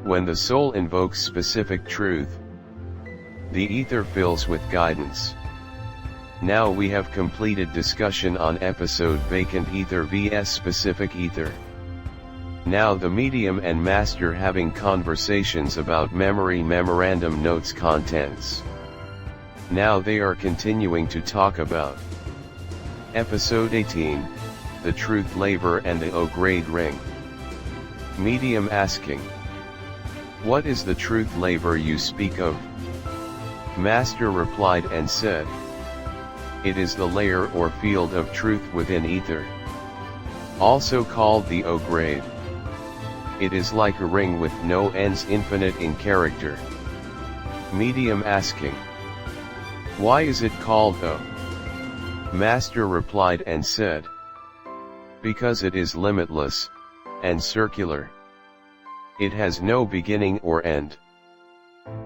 When the soul invokes specific truth, the ether fills with guidance. Now we have completed discussion on episode vacant ether vs specific ether. Now the medium and master having conversations about memory memorandum notes contents. Now they are continuing to talk about episode 18, the truth laver and the O-grade ring. Medium asking, what is the truth laver you speak of? Master replied and said, it is the layer or field of truth within ether, also called the O-grade. It is like a ring with no ends, infinite in character. Medium asking, why is it called O? Master replied and said, because it is limitless, and circular. It has no beginning or end.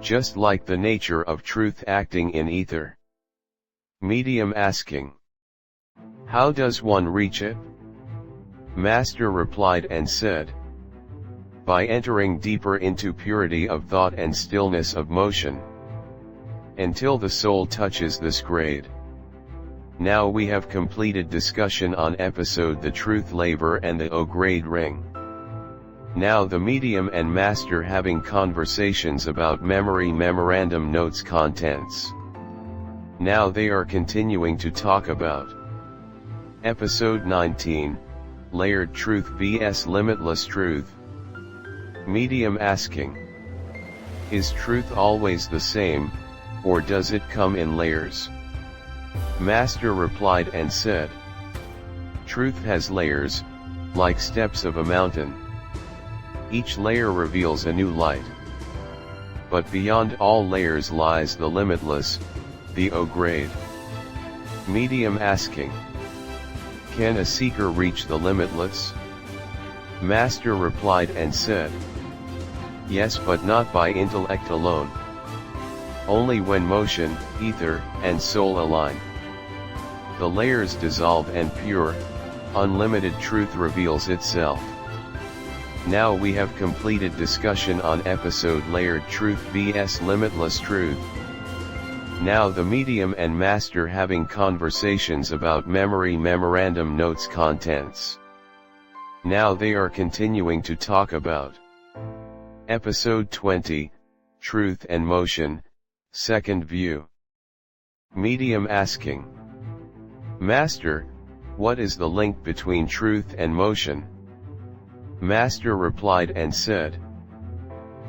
Just like the nature of truth acting in ether. Medium asking, how does one reach it? Master replied and said, by entering deeper into purity of thought and stillness of motion, until the soul touches this grade. Now we have completed discussion on episode the truth laver and the O-grade ring. Now the medium and master having conversations about memory memorandum notes contents. Now they are continuing to talk about episode 19, layered truth vs limitless truth. Medium asking, is truth always the same, or does it come in layers? Master replied and said, truth has layers, like steps of a mountain. Each layer reveals a new light. But beyond all layers lies the limitless, the O-grade. Medium asking, can a seeker reach the limitless? Master replied and said, yes, but not by intellect alone. Only when motion, ether, and soul align. The layers dissolve and pure, unlimited truth reveals itself. Now we have completed discussion on episode layered truth vs limitless truth. Now the medium and master having conversations about memory memorandum notes contents. Now they are continuing to talk about episode 20, truth and motion, second view. Medium asking, master, what is the link between truth and motion? Master replied and said,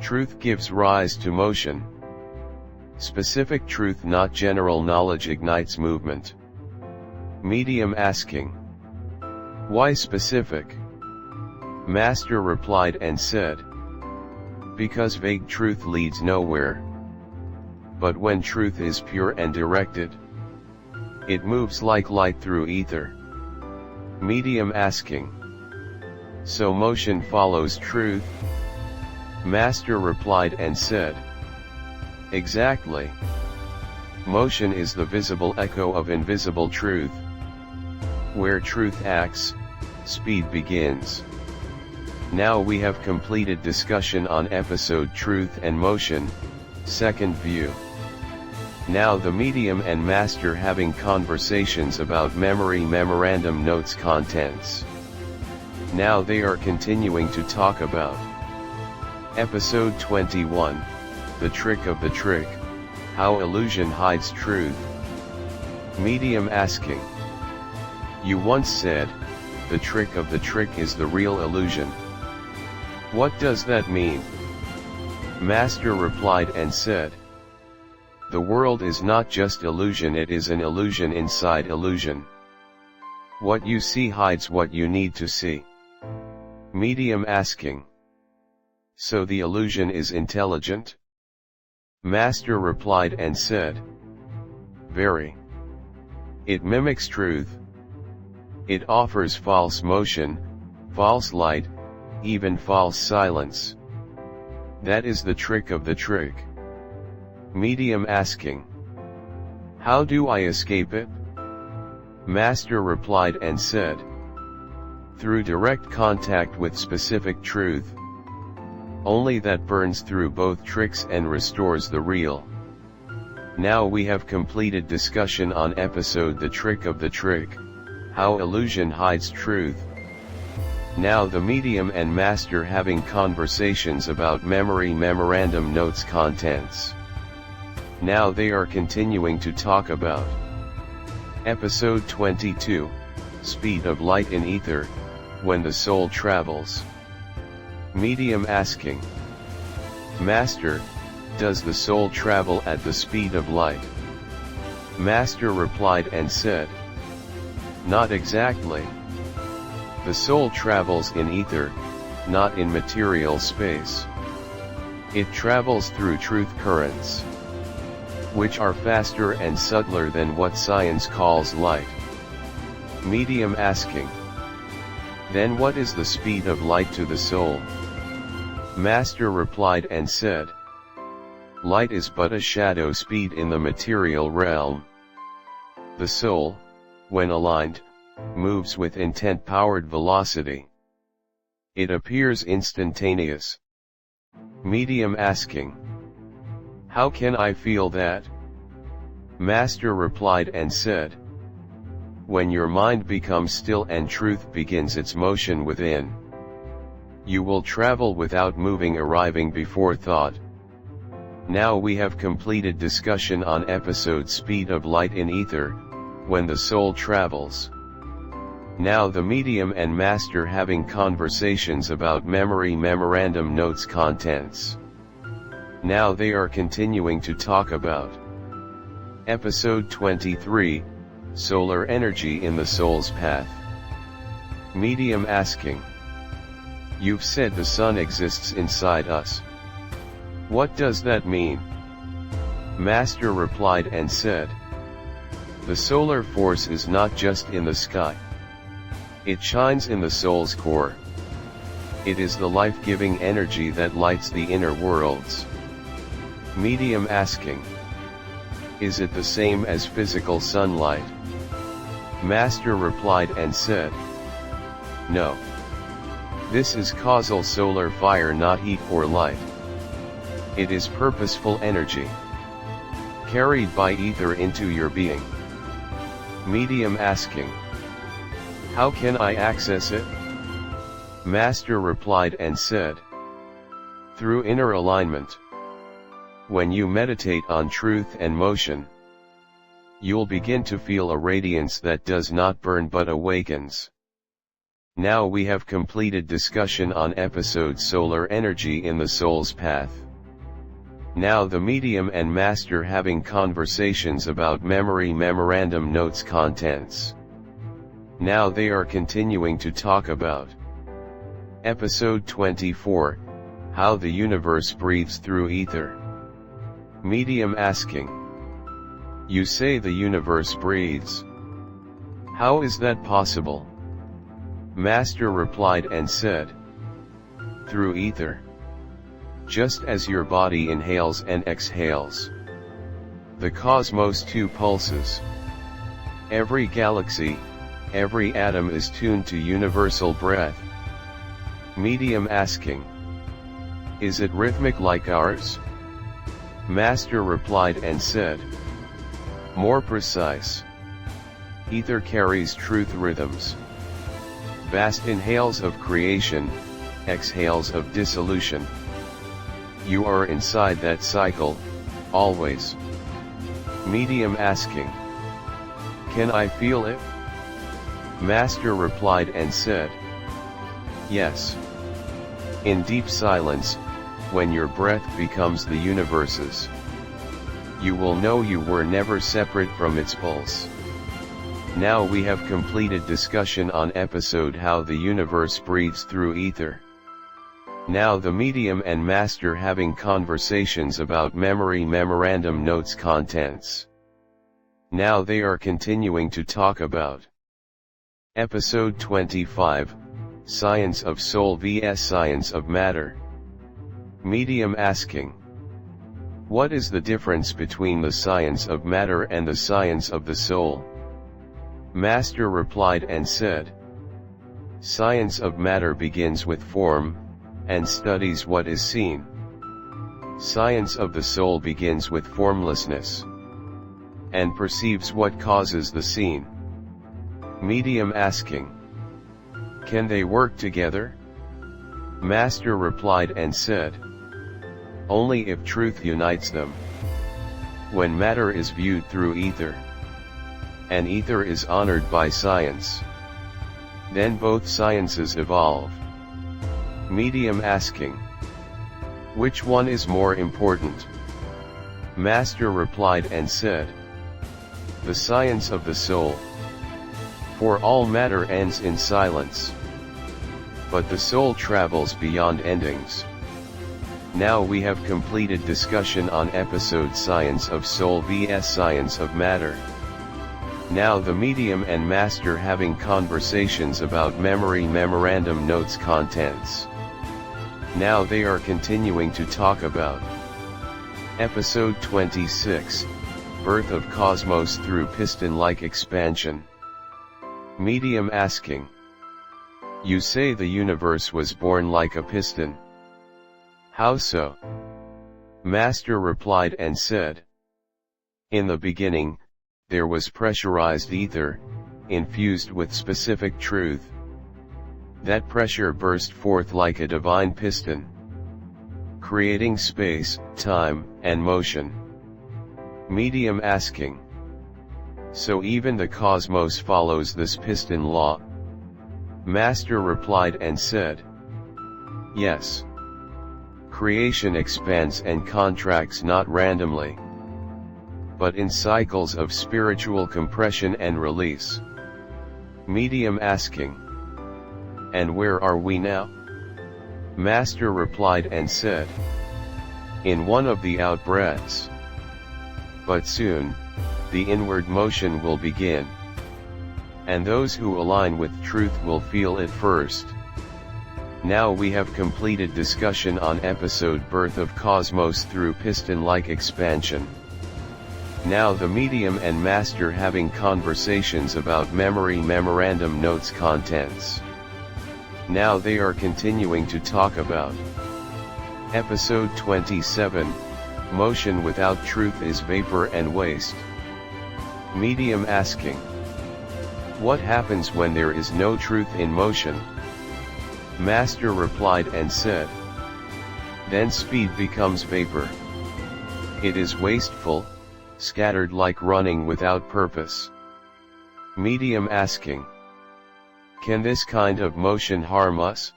truth gives rise to motion. Specific truth not general knowledge ignites movement. Medium asking, why specific? Master replied and said, because vague truth leads nowhere. But when truth is pure and directed, it moves like light through ether. Medium asking, so motion follows truth? Master replied and said, exactly. Motion is the visible echo of invisible truth. Where truth acts, speed begins. Now we have completed discussion on episode Truth and Motion, second view. Now the medium and master having conversations about memory memorandum notes contents. Now they are continuing to talk about episode 21, the trick of the trick, how illusion hides truth. Medium asking, you once said, the trick of the trick is the real illusion. What does that mean? Master replied and said, the world is not just illusion, it is an illusion inside illusion. What you see hides what you need to see. Medium asking, so the illusion is intelligent? Master replied and said, very. It mimics truth. It offers false motion, false light, even false silence. That is the trick of the trick. Medium asking, how do I escape it? Master replied and said, through direct contact with specific truth. Only that burns through both tricks and restores the real. Now we have completed discussion on episode The Trick of the Trick, how illusion hides truth. Now the medium and master having conversations about memory memorandum notes contents. Now they are continuing to talk about episode 22, Speed of Light in Ether, when the soul travels. Medium asking, Master, does the soul travel at the speed of light? Master replied and said, not exactly. The soul travels in ether, not in material space. It travels through truth currents, which are faster and subtler than what science calls light. Medium asking, then what is the speed of light to the soul? Master replied and said, light is but a shadow speed in the material realm. The soul, when aligned, moves with intent-powered velocity. It appears instantaneous. Medium asking, how can I feel that? Master replied and said, when your mind becomes still and truth begins its motion within, you will travel without moving, arriving before thought. Now we have completed discussion on episode Speed of Light in Ether, when the soul travels. Now the medium and master having conversations about memory memorandum notes contents. Now they are continuing to talk about episode 23, Solar Energy in the Soul's Path. Medium asking, you've said the sun exists inside us. What does that mean? Master replied and said, the solar force is not just in the sky. It shines in the soul's core. It is the life-giving energy that lights the inner worlds. Medium asking, is it the same as physical sunlight? Master replied and said, no. This is causal solar fire, not heat or light. It is purposeful energy, carried by ether into your being. Medium asking, how can I access it? Master replied and said, through inner alignment. When you meditate on truth and motion, you'll begin to feel a radiance that does not burn but awakens. Now we have completed discussion on episode Solar Energy in the Soul's Path. Now the medium and master having conversations about memory memorandum notes contents. Now they are continuing to talk about Episode 24, How the Universe Breathes Through Ether. Medium asking, "You say the universe breathes. How is that possible?" Master replied and said, "Through ether. Just as your body inhales and exhales. The cosmos too pulses. Every galaxy, every atom is tuned to universal breath." Medium asking, "Is it rhythmic like ours?" Master replied and said, "More precise. Ether carries truth rhythms. Vast inhales of creation, exhales of dissolution. You are inside that cycle, always." Medium asking, "Can I feel it?" Master replied and said, "Yes. In deep silence, when your breath becomes the universe's, you will know you were never separate from its pulse." Now we have completed discussion on episode How the Universe Breathes Through Ether. Now the medium and master having conversations about memory memorandum notes contents. Now they are continuing to talk about Episode 25, Science of Soul vs Science of Matter. Medium asking, "What is the difference between the science of matter and the science of the soul?" Master replied and said, "Science of matter begins with form, and studies what is seen. Science of the soul begins with formlessness, and perceives what causes the seen." Medium asking, "Can they work together?" Master replied and said, "Only if truth unites them. When matter is viewed through ether, and ether is honored by science, then both sciences evolve." Medium asking, "Which one is more important?" Master replied and said, "The science of the soul. For all matter ends in silence, but the soul travels beyond endings." Now we have completed discussion on episode Science of Soul vs Science of Matter. Now the medium and master having conversations about memory memorandum notes contents. Now they are continuing to talk about Episode 26, Birth of Cosmos Through Piston-like Expansion. Medium asking, "You say the universe was born like a piston. How so?" Master replied and said, "In the beginning, there was pressurized ether, infused with specific truth. That pressure burst forth like a divine piston, creating space, time, and motion." Medium asking, "So even the cosmos follows this piston law?" Master replied and said, "Yes. Creation expands and contracts not randomly, but in cycles of spiritual compression and release." Medium asking, "And where are we now?" Master replied and said, "In one of the out-breaths. But soon, the inward motion will begin. And those who align with truth will feel it first." Now we have completed discussion on episode Birth of Cosmos Through Piston-like Expansion. Now the medium and master having conversations about memory memorandum notes contents. Now they are continuing to talk about Episode 27, Motion Without Truth is Vapor and Waste. Medium asking, "What happens when there is no truth in motion?" Master replied and said, "Then speed becomes vapor. It is wasteful, scattered like running without purpose." Medium asking, "Can this kind of motion harm us?"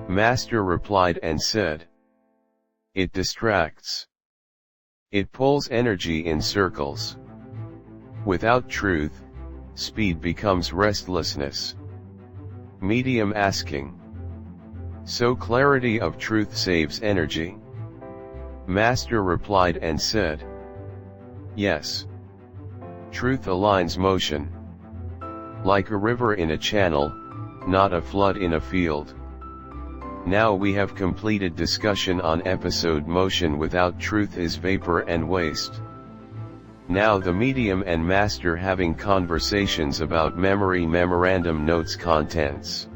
Master replied and said, "It distracts. It pulls energy in circles. Without truth, speed becomes restlessness. Medium asking. So clarity of truth saves energy? Master replied and said, yes. Truth aligns motion. Like a river in a channel, not a flood in a field. Now we have completed discussion on episode motion without truth is vapor and waste. Now the medium and master having conversations about memory memorandum notes contents.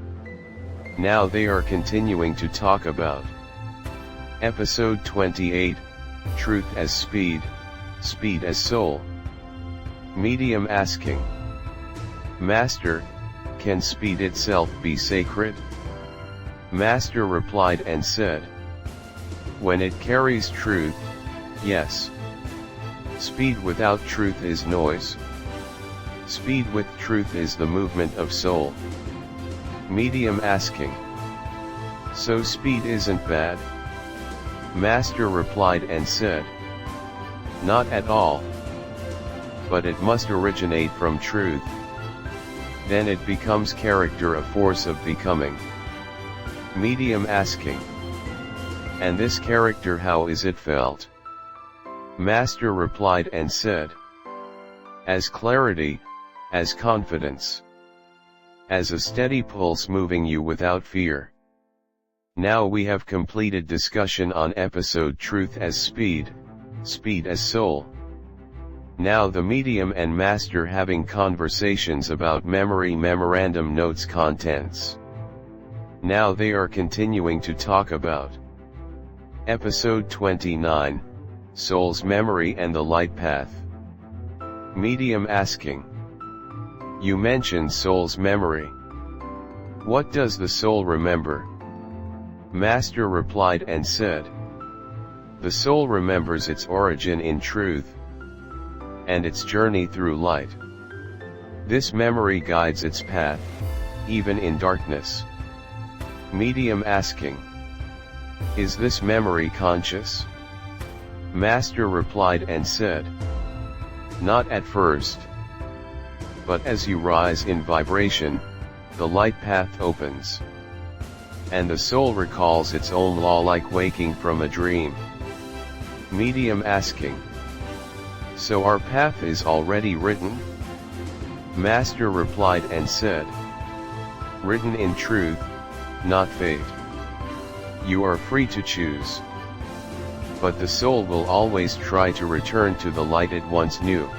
Now they are continuing to talk about episode 28, truth as speed, speed as soul. Medium asking, Master, can speed itself be sacred? Master replied and said, when it carries truth, yes. Speed without truth is noise. Speed with truth is the movement of soul. Medium asking, so speed isn't bad? Master replied and said, not at all. But it must originate from truth. Then it becomes character, a force of becoming. Medium asking, and this character, how is it felt? Master replied and said, as clarity, as confidence, as a steady pulse moving you without fear. Now we have completed discussion on episode truth as speed, speed as soul. Now the medium and master having conversations about memory memorandum notes contents. Now they are continuing to talk about episode 29, soul's memory and the light path. Medium asking, you mentioned soul's memory. What does the soul remember? Master replied and said, the soul remembers its origin in truth, and its journey through light. This memory guides its path, even in darkness. Medium asking, is this memory conscious? Master replied and said, not at first. But as you rise in vibration, the light path opens. And the soul recalls its own law like waking from a dream. Medium asking, so our path is already written? Master replied and said, written in truth, not fate. You are free to choose. But the soul will always try to return to the light it once knew.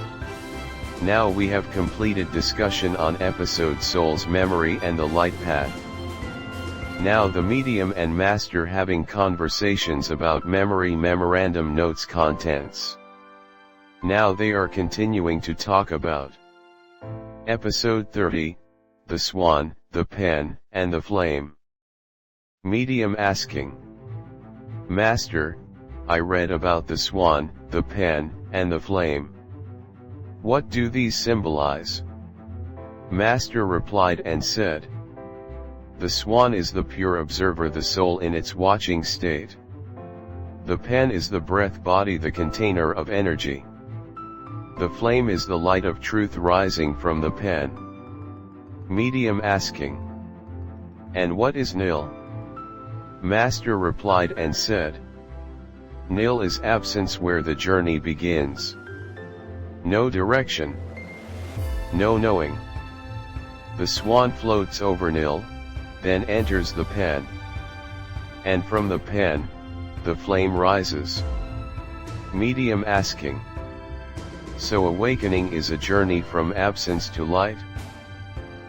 Now we have completed discussion on episode soul's memory and the light path. Now the medium and master having conversations about memory memorandum notes contents. Now they are continuing to talk about episode 30, the swan, the pen, and the flame. Medium asking, Master, I read about the swan, the pen, and the flame. What do these symbolize? Master replied and said, the swan is the pure observer, the soul in its watching state. The pen is the breath body, the container of energy. The flame is the light of truth rising from the pen. Medium asking, and what is nil? Master replied and said, nil is absence, where the journey begins. No direction. No knowing. The swan floats over nil, then enters the pen. And from the pen, the flame rises. Medium asking, so awakening is a journey from absence to light?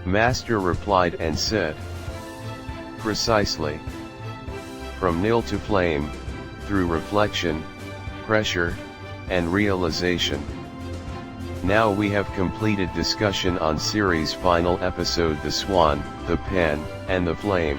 Master replied and said, precisely. From nil to flame, through reflection, pressure, and realization. Now we have completed discussion on series final episode, the swan, the pen, and the flame.